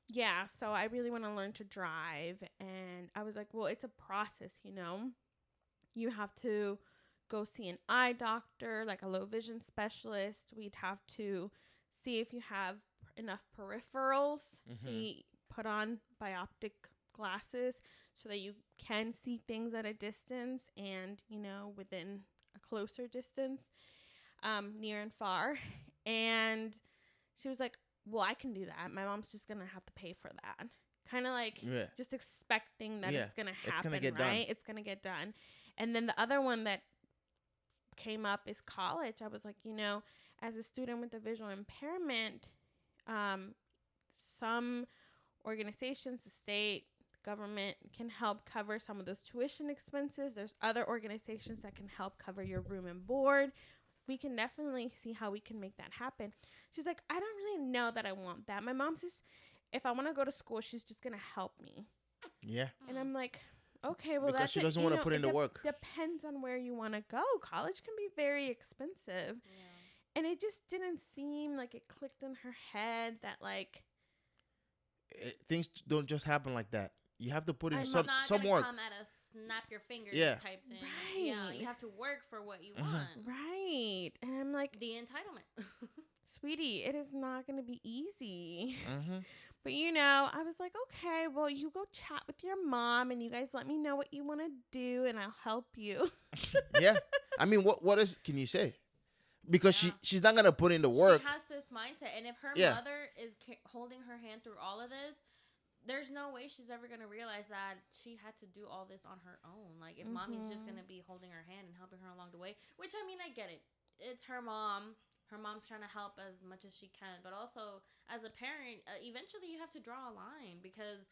yeah, so I really want to learn to drive. And I was like, well, it's a process, You have to go see an eye doctor, a low vision specialist. We'd have to see if you have enough peripherals. Put on bioptic glasses so that you can see things at a distance and, within a closer distance, near and far. And she was like, well, I can do that. My mom's just going to have to pay for that. Kind of just expecting that it's going to happen, it's gonna get right? done. It's going to get done. And then the other one that came up is college. I was like, as a student with a visual impairment, some organizations, the state, government can help cover some of those tuition expenses. There's other organizations that can help cover your room and board. We can definitely see how we can make that happen. She's like, I don't really know that I want that. My mom says, if I want to go to school, she's just going to help me. Yeah. And I'm like, okay, well, because she doesn't want to put in the work. Depends on where you want to go. College can be very expensive. Yeah. And it just didn't seem like it clicked in her head that things don't just happen like that. You have to put in some work. Come at a snap your fingers type thing. Right. Yeah, you have to work for what you want. Right. And I'm like, the entitlement. Sweetie, it is not going to be easy. But I was like, okay, well, you go chat with your mom and you guys let me know what you want to do and I'll help you. Yeah. I mean, what can you say? Because she's not going to put in the work. She has this mindset. And if her mother is holding her hand through all of this, there's no way she's ever going to realize that she had to do all this on her own. If mommy's just going to be holding her hand and helping her along the way, which, I mean, I get it. it's her mom. Her mom's trying to help as much as she can, but also as a parent, eventually you have to draw a line, because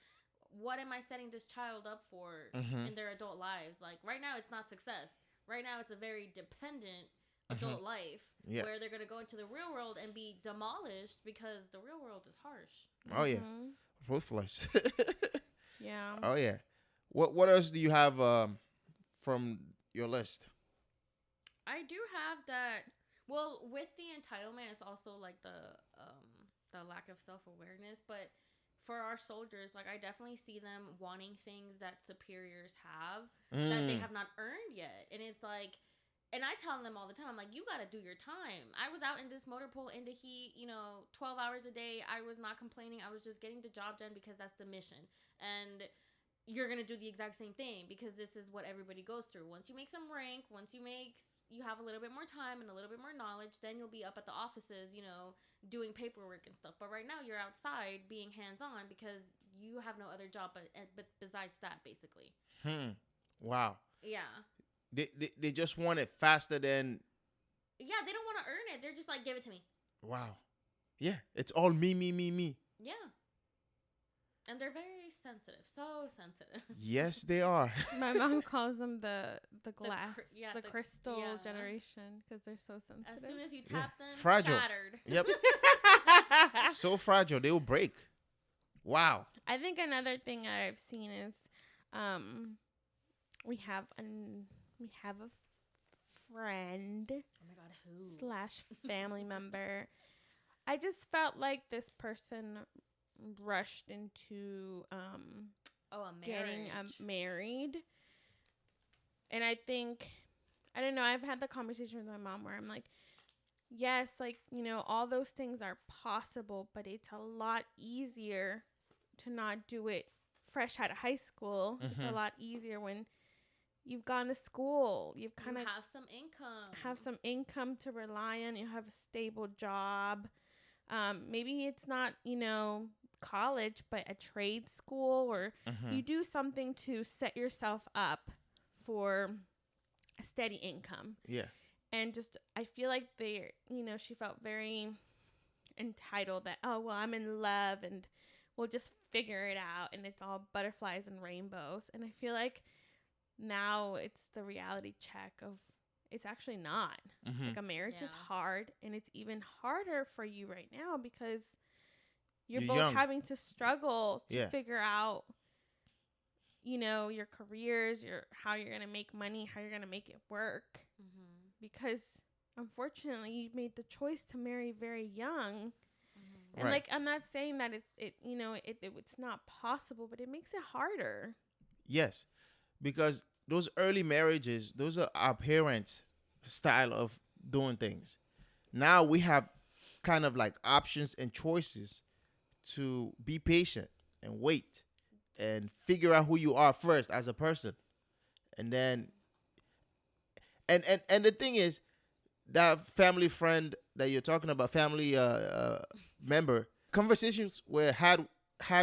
what am I setting this child up for Mm-hmm. in their adult lives? Like right now, it's not success. Right now, it's a very dependent Mm-hmm. adult life Yeah. where they're gonna go into the real world and be demolished because the real world is harsh. Oh yeah. Mhm. Ruthless. Yeah. Oh yeah. What else do you have from your list? I do have that. Well, with the entitlement, it's also like the lack of self awareness. But for our soldiers, like I definitely see them wanting things that superiors have that they Mm. have not earned yet, and it's like. And I tell them all the time, I'm like, you got to do your time. I was out in this motor pool in the heat, 12 hours a day. I was not complaining. I was just getting the job done because that's the mission. And you're going to do the exact same thing because this is what everybody goes through. Once you make some rank, you have a little bit more time and a little bit more knowledge, then you'll be up at the offices, doing paperwork and stuff. But right now you're outside being hands-on because you have no other job but besides that, basically. Wow. Yeah. They just want it faster than. Yeah, they don't want to earn it. They're just like, give it to me. Wow. Yeah, it's all me, me, me, me. Yeah. And they're very sensitive. So sensitive. Yes, they are. My mom calls them the glass, the the crystal yeah. generation, because they're so sensitive. As soon as you tap them, Fragile. shattered. Yep. So fragile, they will break. Wow. I think another thing I've seen is, we have a friend Oh my god, who? / family member. I just felt like this person rushed into A getting marriage. married. And I think, I don't know, I've had the conversation with my mom where I'm like, yes, like, all those things are possible, but it's a lot easier to not do it fresh out of high school. It's a lot easier when you've gone to school. You've kind of have some income to rely on. You have a stable job. Maybe it's not, college, but a trade school, or you do something to set yourself up for a steady income. Yeah. And just, I feel like she felt very entitled that, oh, well, I'm in love and we'll just figure it out. And it's all butterflies and rainbows. And I feel like now it's the reality check of it's actually not. Like a marriage is hard, and it's even harder for you right now because you're both young. having to struggle to figure out, your careers, how you're going to make money, how you're going to make it work. Because unfortunately you made the choice to marry very young. And like, I'm not saying that it's not possible, but it makes it harder. Yes. Because those early marriages, those are our parents' style of doing things. Now we have kind of like options and choices to be patient and wait and figure out who you are first as a person. And then and the thing is, that family friend that you're talking about, family member, conversations were had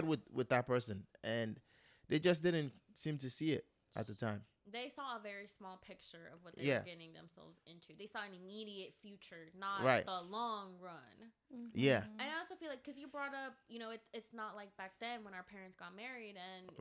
with that person, and they just didn't seem to see it at the time. They saw a very small picture of what they were getting themselves into. They saw an immediate future, not the long run. Yeah. And I also feel like, because you brought up, it's not like back then when our parents got married, and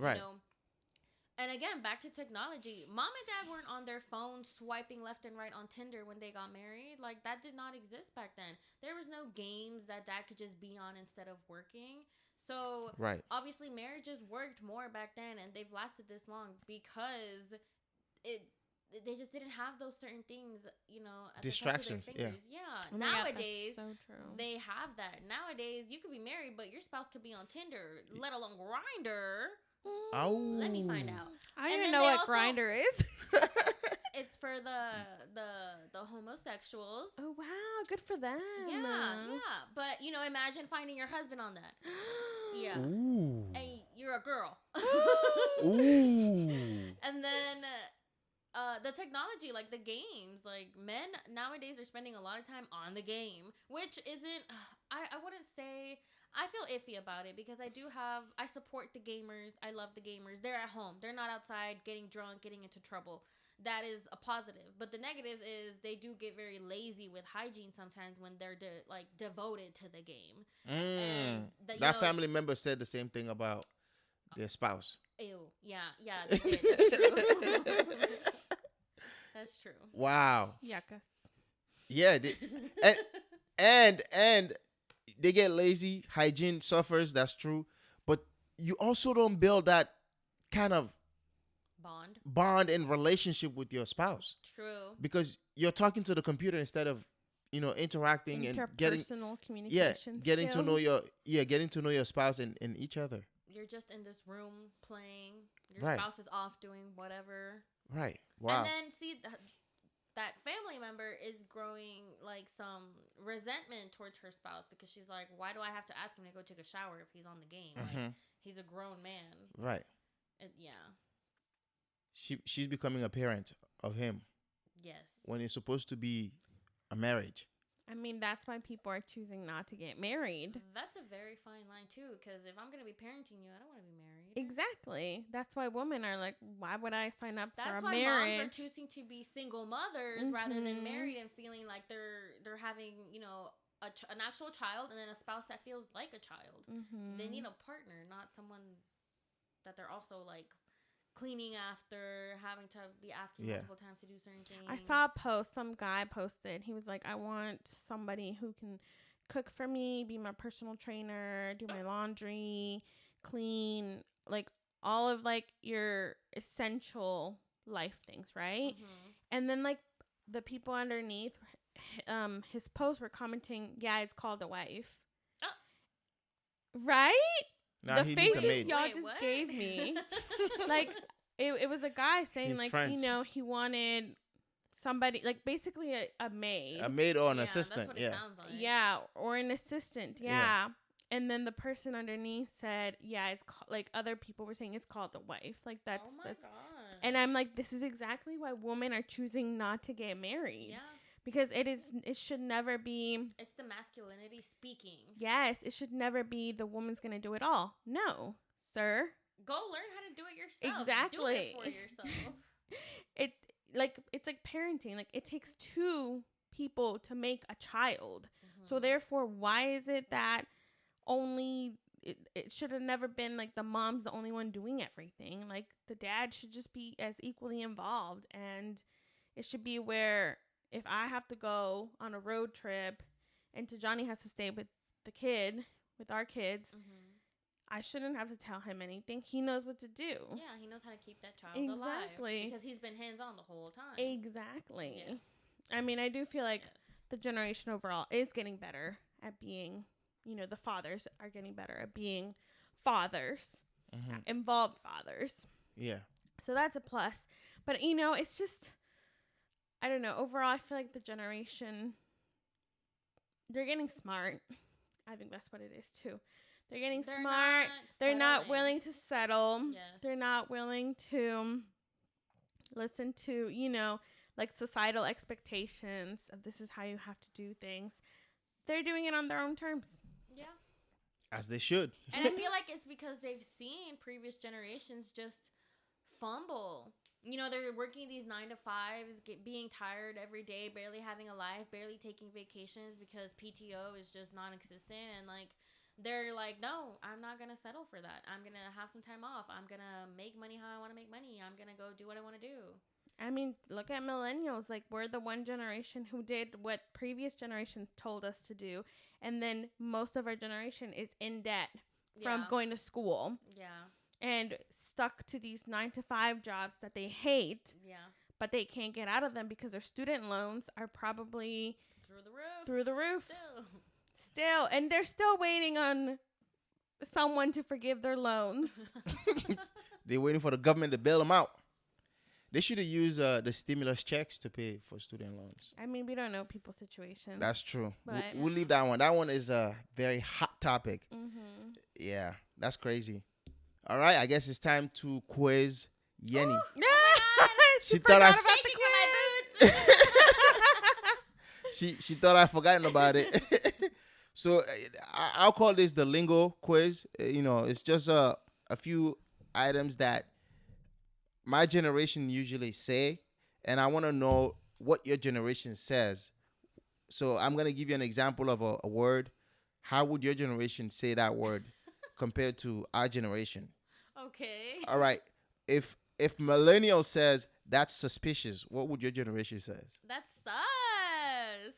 and again, back to technology. Mom and dad weren't on their phones swiping left and right on Tinder when they got married. Like, that did not exist back then. There was no games that dad could just be on instead of working. So, obviously, marriages worked more back then, and they've lasted this long because they just didn't have those certain things, at distractions. The tip of their fingers. Oh Nowadays, God, so true. they have that. Nowadays, you could be married, but your spouse could be on Tinder, let alone Grindr. Oh, let me find out. I don't even know what Grindr is. It's for the homosexuals. Oh wow, good for them. Yeah. But imagine finding your husband on that. Yeah. Ooh. And you're a girl. Ooh. And then the technology, like the games, like men nowadays are spending a lot of time on the game, which isn't. I wouldn't say. I feel iffy about it because I support the gamers. I love the gamers. They're at home. They're not outside getting drunk, getting into trouble. That is a positive. But the negatives is they do get very lazy with hygiene sometimes when they're devoted to the game. And that family member said the same thing about their spouse. Ew. Yeah, they did. That's true. That's true. Wow. Yuckus. Yeah, and they get lazy. Hygiene suffers. That's true. But you also don't build that kind of bond and relationship with your spouse. True. Because you're talking to the computer instead of, interacting and getting interpersonal communication. getting to know your spouse and each other. You're just in this room playing. Your Right. spouse is off doing whatever. Right. Wow. And then see that family member is growing like some resentment towards her spouse because she's like, why do I have to ask him to go take a shower if he's on the game? Like, he's a grown man. Right. Yeah. She's becoming a parent of him Yes. when it's supposed to be a marriage. I mean, that's why people are choosing not to get married. That's a very fine line too, because if I'm gonna be parenting you, I don't want to be married. Exactly. That's why women are like, why would I sign up for That's a why marriage? moms are choosing to be single mothers rather than married and feeling like they're having an actual child and then a spouse that feels like a child. They need a partner, not someone that they're also like cleaning after, having to be asking multiple times to do certain things. I saw a post, some guy posted. He was like, I want somebody who can cook for me, be my personal trainer, do my laundry, clean, like all of like your essential life things, right? And then like the people underneath his posts were commenting, yeah, it's called a wife. Right? Nah, the faces y'all just gave me. Like, it was a guy saying, his like, friends. He wanted somebody, like, basically a maid. A maid or an assistant. That's what it sounds like. Yeah, or an assistant. Yeah. And then the person underneath said, yeah, it's like other people were saying it's called the wife. Like, that's. Oh my God. And I'm like, this is exactly why women are choosing not to get married. Yeah. Because it should never be. It's the masculinity speaking. Yes, it should never be the woman's going to do it all. No, sir. Go learn how to do it yourself. Exactly. Do it for yourself. It's like parenting. Like, it takes two people to make a child. So therefore, why is it that only it should have never been like the mom's the only one doing everything? Like, the dad should just be as equally involved, and it should be where if I have to go on a road trip and Tijani has to stay with our kids, I shouldn't have to tell him anything. He knows what to do. Yeah, he knows how to keep that child alive. Because he's been hands-on the whole time. Exactly. Yes. I mean, I do feel like the generation overall is getting better at being, the fathers are getting better at being fathers, involved fathers. Yeah. So that's a plus. But, it's just, I don't know. Overall, I feel like the generation, they're getting smart. I think that's what it is, too. They're getting smart. They're not willing to settle. Yes. They're not willing to listen to, like societal expectations of this is how you have to do things. They're doing it on their own terms. Yeah. As they should. And I feel like it's because they've seen previous generations just fumble. They're working these 9 to 5s, being tired every day, barely having a life, barely taking vacations because PTO is just non-existent. And, like, they're like, no, I'm not going to settle for that. I'm going to have some time off. I'm going to make money how I want to make money. I'm going to go do what I want to do. I mean, look at millennials. Like, we're the one generation who did what previous generations told us to do. And then most of our generation is in debt from going to school. Yeah. And stuck to these 9 to 5 jobs that they hate. Yeah. But they can't get out of them because their student loans are probably through the roof. Still. And they're still waiting on someone to forgive their loans. They're waiting for the government to bail them out. They should have used the stimulus checks to pay for student loans. I mean, we don't know people's situations. That's true. We'll leave that one. That one is a very hot topic. Yeah, that's crazy. All right, I guess it's time to quiz Yeni. She thought I Forgot about Thank you for my boots. she thought I forgotten about it. So I'll call this the lingo quiz. It's just a few items that my generation usually say, and I want to know what your generation says. So I'm gonna give you an example of a word. How would your generation say that word compared to our generation? Okay. All right. If millennial says that's suspicious, what would your generation says? That's sus.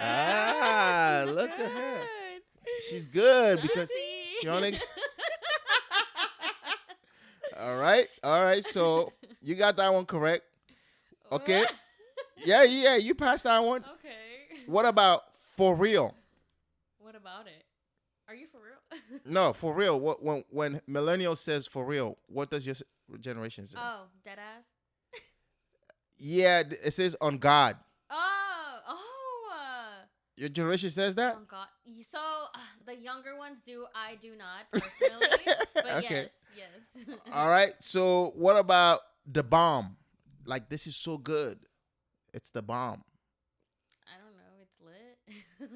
Ah, She's look at her. good. She's good because Sussy. she only. All right. So you got that one correct. Okay. Yeah. You passed that one. Okay. What about for real? What about it? Are you for real? No, for real. What when millennial says for real, what does your generation say? Oh, dead ass. Yeah, it says on God. Oh. Your generation says that? Oh God. So the younger ones do. I do not personally. But Okay. yes. All right. So what about the bomb? Like this is so good. It's the bomb. I don't know. It's lit.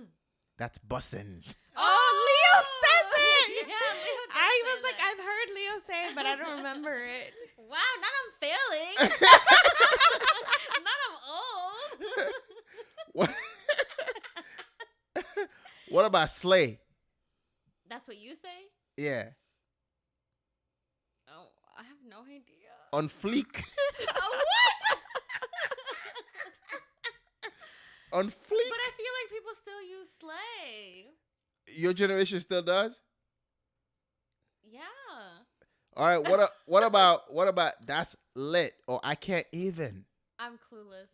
That's bussin'. Oh, Leo says it. Yeah, Leo does I say was like, that. I've heard Leo say it, but I don't remember it. Wow, not I'm failing. Not I'm old. What? What about slay? That's what you say? Yeah. Oh, I have no idea. On fleek. Oh, what? On fleek. But I feel like people still use slay. Your generation still does? Yeah. All right. What about that's lit or I can't even? I'm clueless.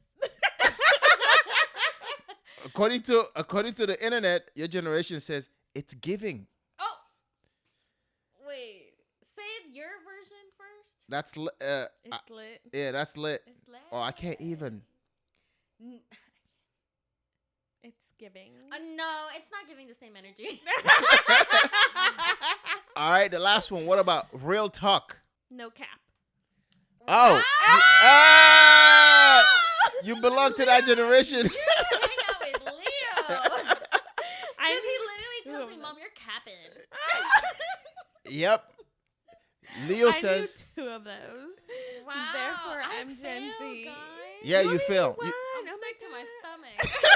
According to the internet, your generation says it's giving. Oh. Wait. Say your version first. That's It's lit. yeah, that's lit. It's lit. Or I can't even. N- It's giving. no, it's not giving the same energy. All right, the last one. What about real talk? No cap. Oh. Wow. Ah! You belong to that generation. You should hang out with Leo. Because he literally two tells of me, them. Mom, you're capping. Yep. Leo I says, knew 2 of those. Wow. Therefore, I I'm Gen failed, Z. guys. yeah, No, you fail. won. I'm Oh sick to my God. stomach.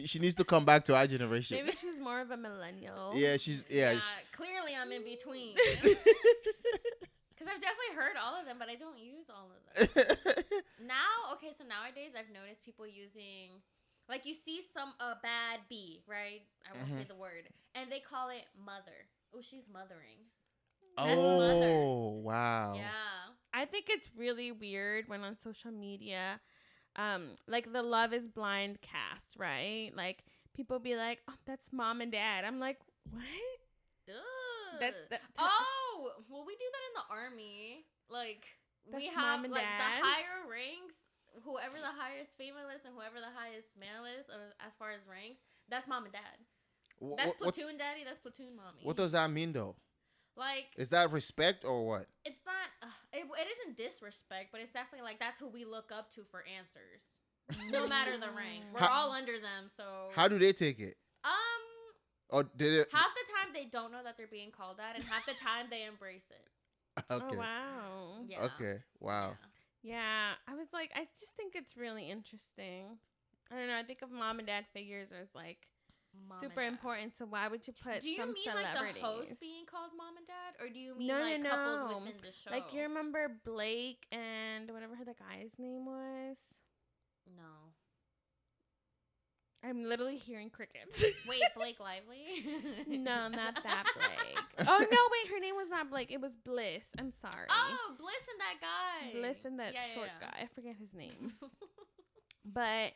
She needs to come back to our generation. Maybe she's more of a millennial. Yeah, she's yeah. Clearly I'm in between. Because I've definitely heard all of them, but I don't use all of them. So nowadays I've noticed people using, like you see a bad B, right? I won't say the word. And they call it mother. Oh, she's mothering. That's mother. Oh, wow. Yeah. I think it's really weird when on social media, like the Love is Blind cast, right? Like people be like, "Oh, that's mom and dad." I'm like, "What?" Ugh. That- Oh, well, we do that in the army. Like, we That's have, mom and like, dad? the higher ranks, whoever the highest female is and whoever the highest male is, as far as ranks, that's mom and dad. That's platoon daddy, that's platoon mommy. What does that mean, though? Like, Is that respect or what? it's not, it isn't disrespect, but it's definitely, like, that's who we look up to for answers. No matter the rank. We're all under them, so. How do they take it? Or did it? Half the time they don't know that they're being called that, and half the time they embrace it. Okay. Oh wow. Yeah. Okay. Wow. Yeah, I was like, I just think it's really interesting. I don't know. I think of mom and dad figures as like Mom super and dad. important. So why would you put Do you some mean celebrities? like the host being called mom and dad, or do you mean No, like no, couples no. within the show? Like you remember Blake and whatever the guy's name was? No. I'm literally hearing crickets. Wait, Blake Lively? No, not that Blake. Oh no, wait, her name was not Blake. It was Bliss. I'm sorry. Oh, Bliss and that guy. Bliss and that Yeah, short yeah. guy. I forget his name. But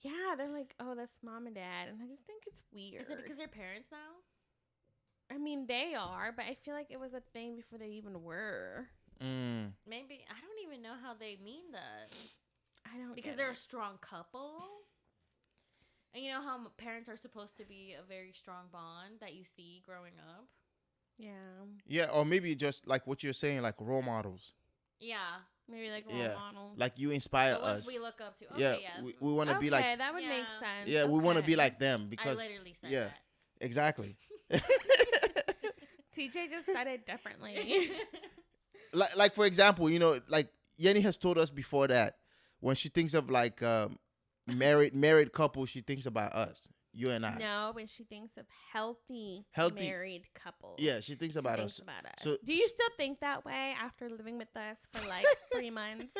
yeah, they're like, oh, that's mom and dad, and I just think it's weird. Is it because they're parents now? I mean, they are, but I feel like it was a thing before they even were. Maybe. I don't even know how they mean that. I don't Because get they're a it. strong couple. And you know how parents are supposed to be a very strong bond that you see growing up? Yeah. Yeah, or maybe just like what you're saying, like role models. Yeah. Maybe like role Yeah, models. like you inspire The ones us. we look up to. Yeah, Okay, yes. we want to be like, Okay, that would make Yeah. sense. yeah, we want to be Okay. like them I because, literally said yeah, that. exactly. TJ just said it differently. Like for example, like Yeni has told us before that when she thinks of like married couple, she thinks about us, you and I. No, when she thinks of healthy married couples. Yeah, she thinks about us. About us. So do you still think that way after living with us for like 3 months?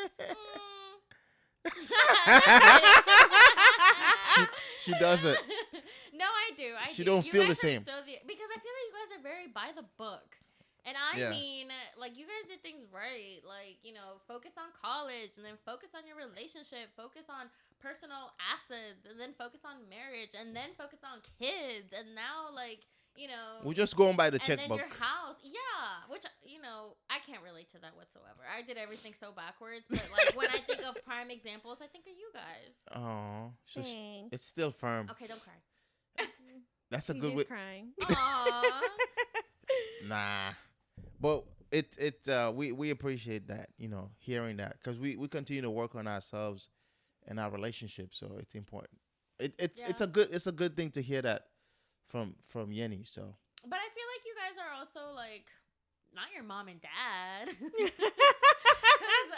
she doesn't. No, I do. She do. don't You feel guys the same. Because I feel like you guys are very by the book. And I Yeah. mean, like, you guys did things right. Like, focus on college and then focus on your relationship, focus on personal assets, and then focus on marriage, and then focus on kids. And now, like, We're just going by the and then checkbook. your house. Yeah. Which, I can't relate to that whatsoever. I did everything so backwards. But, like, when I think of prime examples, I think of you guys. Oh, so Thanks. it's still firm. Okay, don't cry. That's a TJ's good way. crying. Aww. Nah, but we appreciate that, hearing that, because we continue to work on ourselves and our relationship, so it's important. It's a good thing to hear that from Yeni. So, but I feel like you guys are also like not your mom and dad, because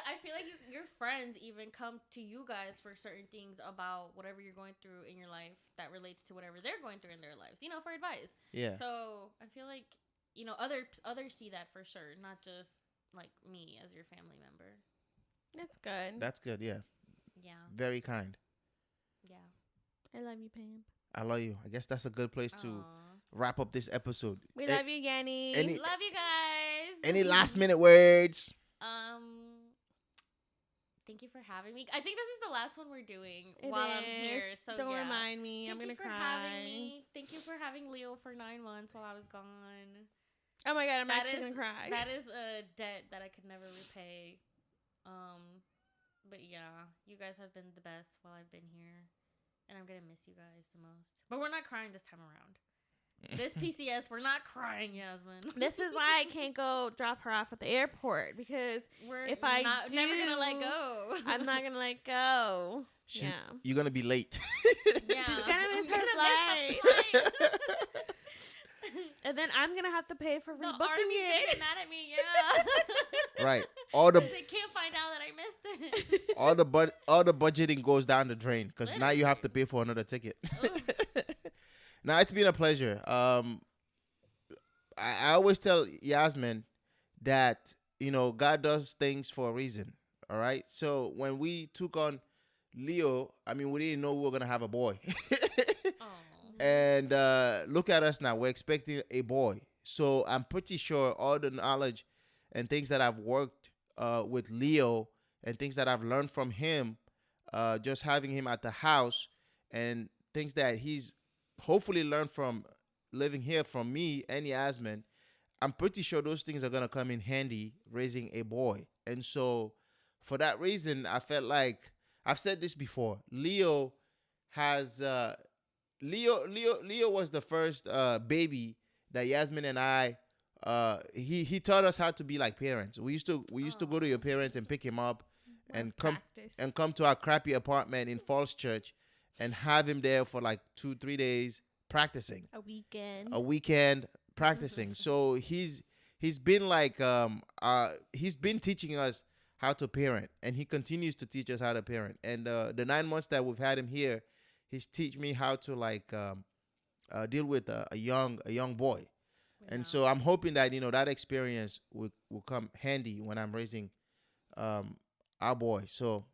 I feel like your friends even come to you guys for certain things about whatever you're going through in your life that relates to whatever they're going through in their lives, for advice. yeah. So I feel like others see that for sure, not just like me as your family member. That's good. That's good. Yeah. Yeah. Very kind. Yeah. I love you, Pam. I love you. I guess that's a good place to Aw. wrap up this episode. We love you, Yeni. Love you guys. Any last minute words? Thank you for having me. I think this is the last one we're doing It while I'm is. here. So don't yeah. remind me. Thank I'm gonna you for cry. having me. Thank you for having Leo for 9 months while I was gone. Oh my god, I'm That actually is- gonna cry. That is a debt that I could never repay. But yeah, you guys have been the best while I've been here, and I'm gonna miss you guys the most. But we're not crying this time around. This PCS, we're not crying, Yasmin. This is why I can't go drop her off at the airport, because We're if I never gonna let do, go. I'm not gonna let go. Yeah. You're gonna be late. Yeah. She's gonna miss I'm her gonna miss flight. the flight. And then I'm gonna have to pay for The rebooking army's gonna it. get mad at me, yeah. Right. All the They can't find out that I missed it. all the budgeting goes down the drain because now you have to pay for another ticket. Now it's been a pleasure. I always tell Yasmin that God does things for a reason. All right. So when we took on Leo, I mean, we didn't know we were gonna have a boy. Aw. And look at us now. We're expecting a boy. So I'm pretty sure all the knowledge and things that I've worked with Leo and things that I've learned from him, just having him at the house, and things that he's hopefully learned from living here from me and Yasmin, I'm pretty sure those things are going to come in handy raising a boy. And so for that reason, I felt like I've said this before. Leo was the first baby that Yasmin and I he taught us how to be like parents. We used to go to your parents and pick him up and come to our crappy apartment in Falls Church and have him there for like 2-3 days practicing. A weekend practicing. So he's been like he's been teaching us how to parent, and he continues to teach us how to parent. And the 9 months that we've had him here, he's teach me how to like deal with a young boy. And so I'm hoping that that experience will come handy when I'm raising our boy. So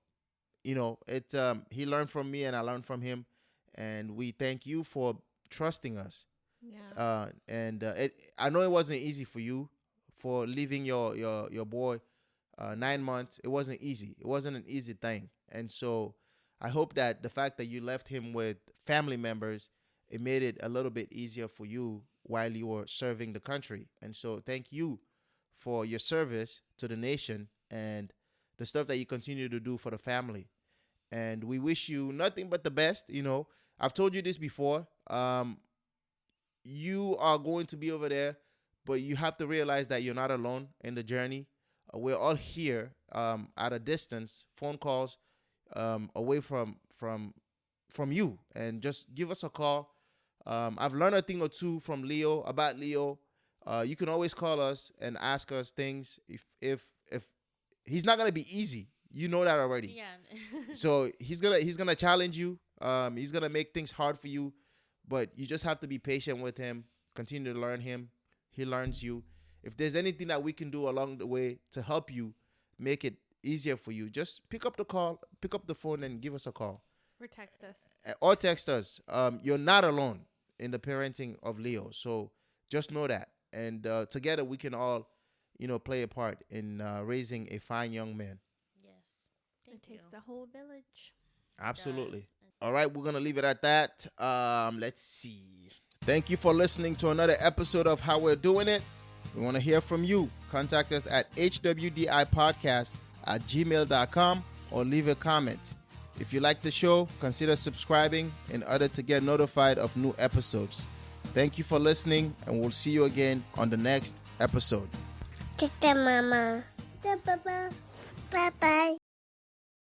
it he learned from me and I learned from him, and we thank you for trusting us. Yeah. I know it wasn't easy for you for leaving your boy 9 months. It wasn't easy. It wasn't an easy thing. And so I hope that the fact that you left him with family members, it made it a little bit easier for you while you were serving the country. And so thank you for your service to the nation and the stuff that you continue to do for the family. And we wish you nothing but the best. I've told you this before. You are going to be over there, but you have to realize that you're not alone in the journey we're all here at a distance, phone calls away from you, and just give us a call. I've learned a thing or two from Leo about Leo. You can always call us and ask us things. If he's not gonna be easy, you know that already. Yeah. So he's gonna challenge you. He's gonna make things hard for you, but you just have to be patient with him. Continue to learn him. He learns you. If there's anything that we can do along the way to help you make it easier for you, just pick up the phone and give us a call. Or text us. Or text us. You're not alone in the parenting of Leo. So just know that. And together we can all, play a part in raising a fine young man. Yes. It takes a whole village. Absolutely. All right, we're going to leave it at that. Let's see. Thank you for listening to another episode of How We're Doing It. We want to hear from you. Contact us at hwdipodcast@gmail.com or leave a comment. If you like the show, consider subscribing in order to get notified of new episodes. Thank you for listening, and we'll see you again on the next episode. Mama. Bye-bye.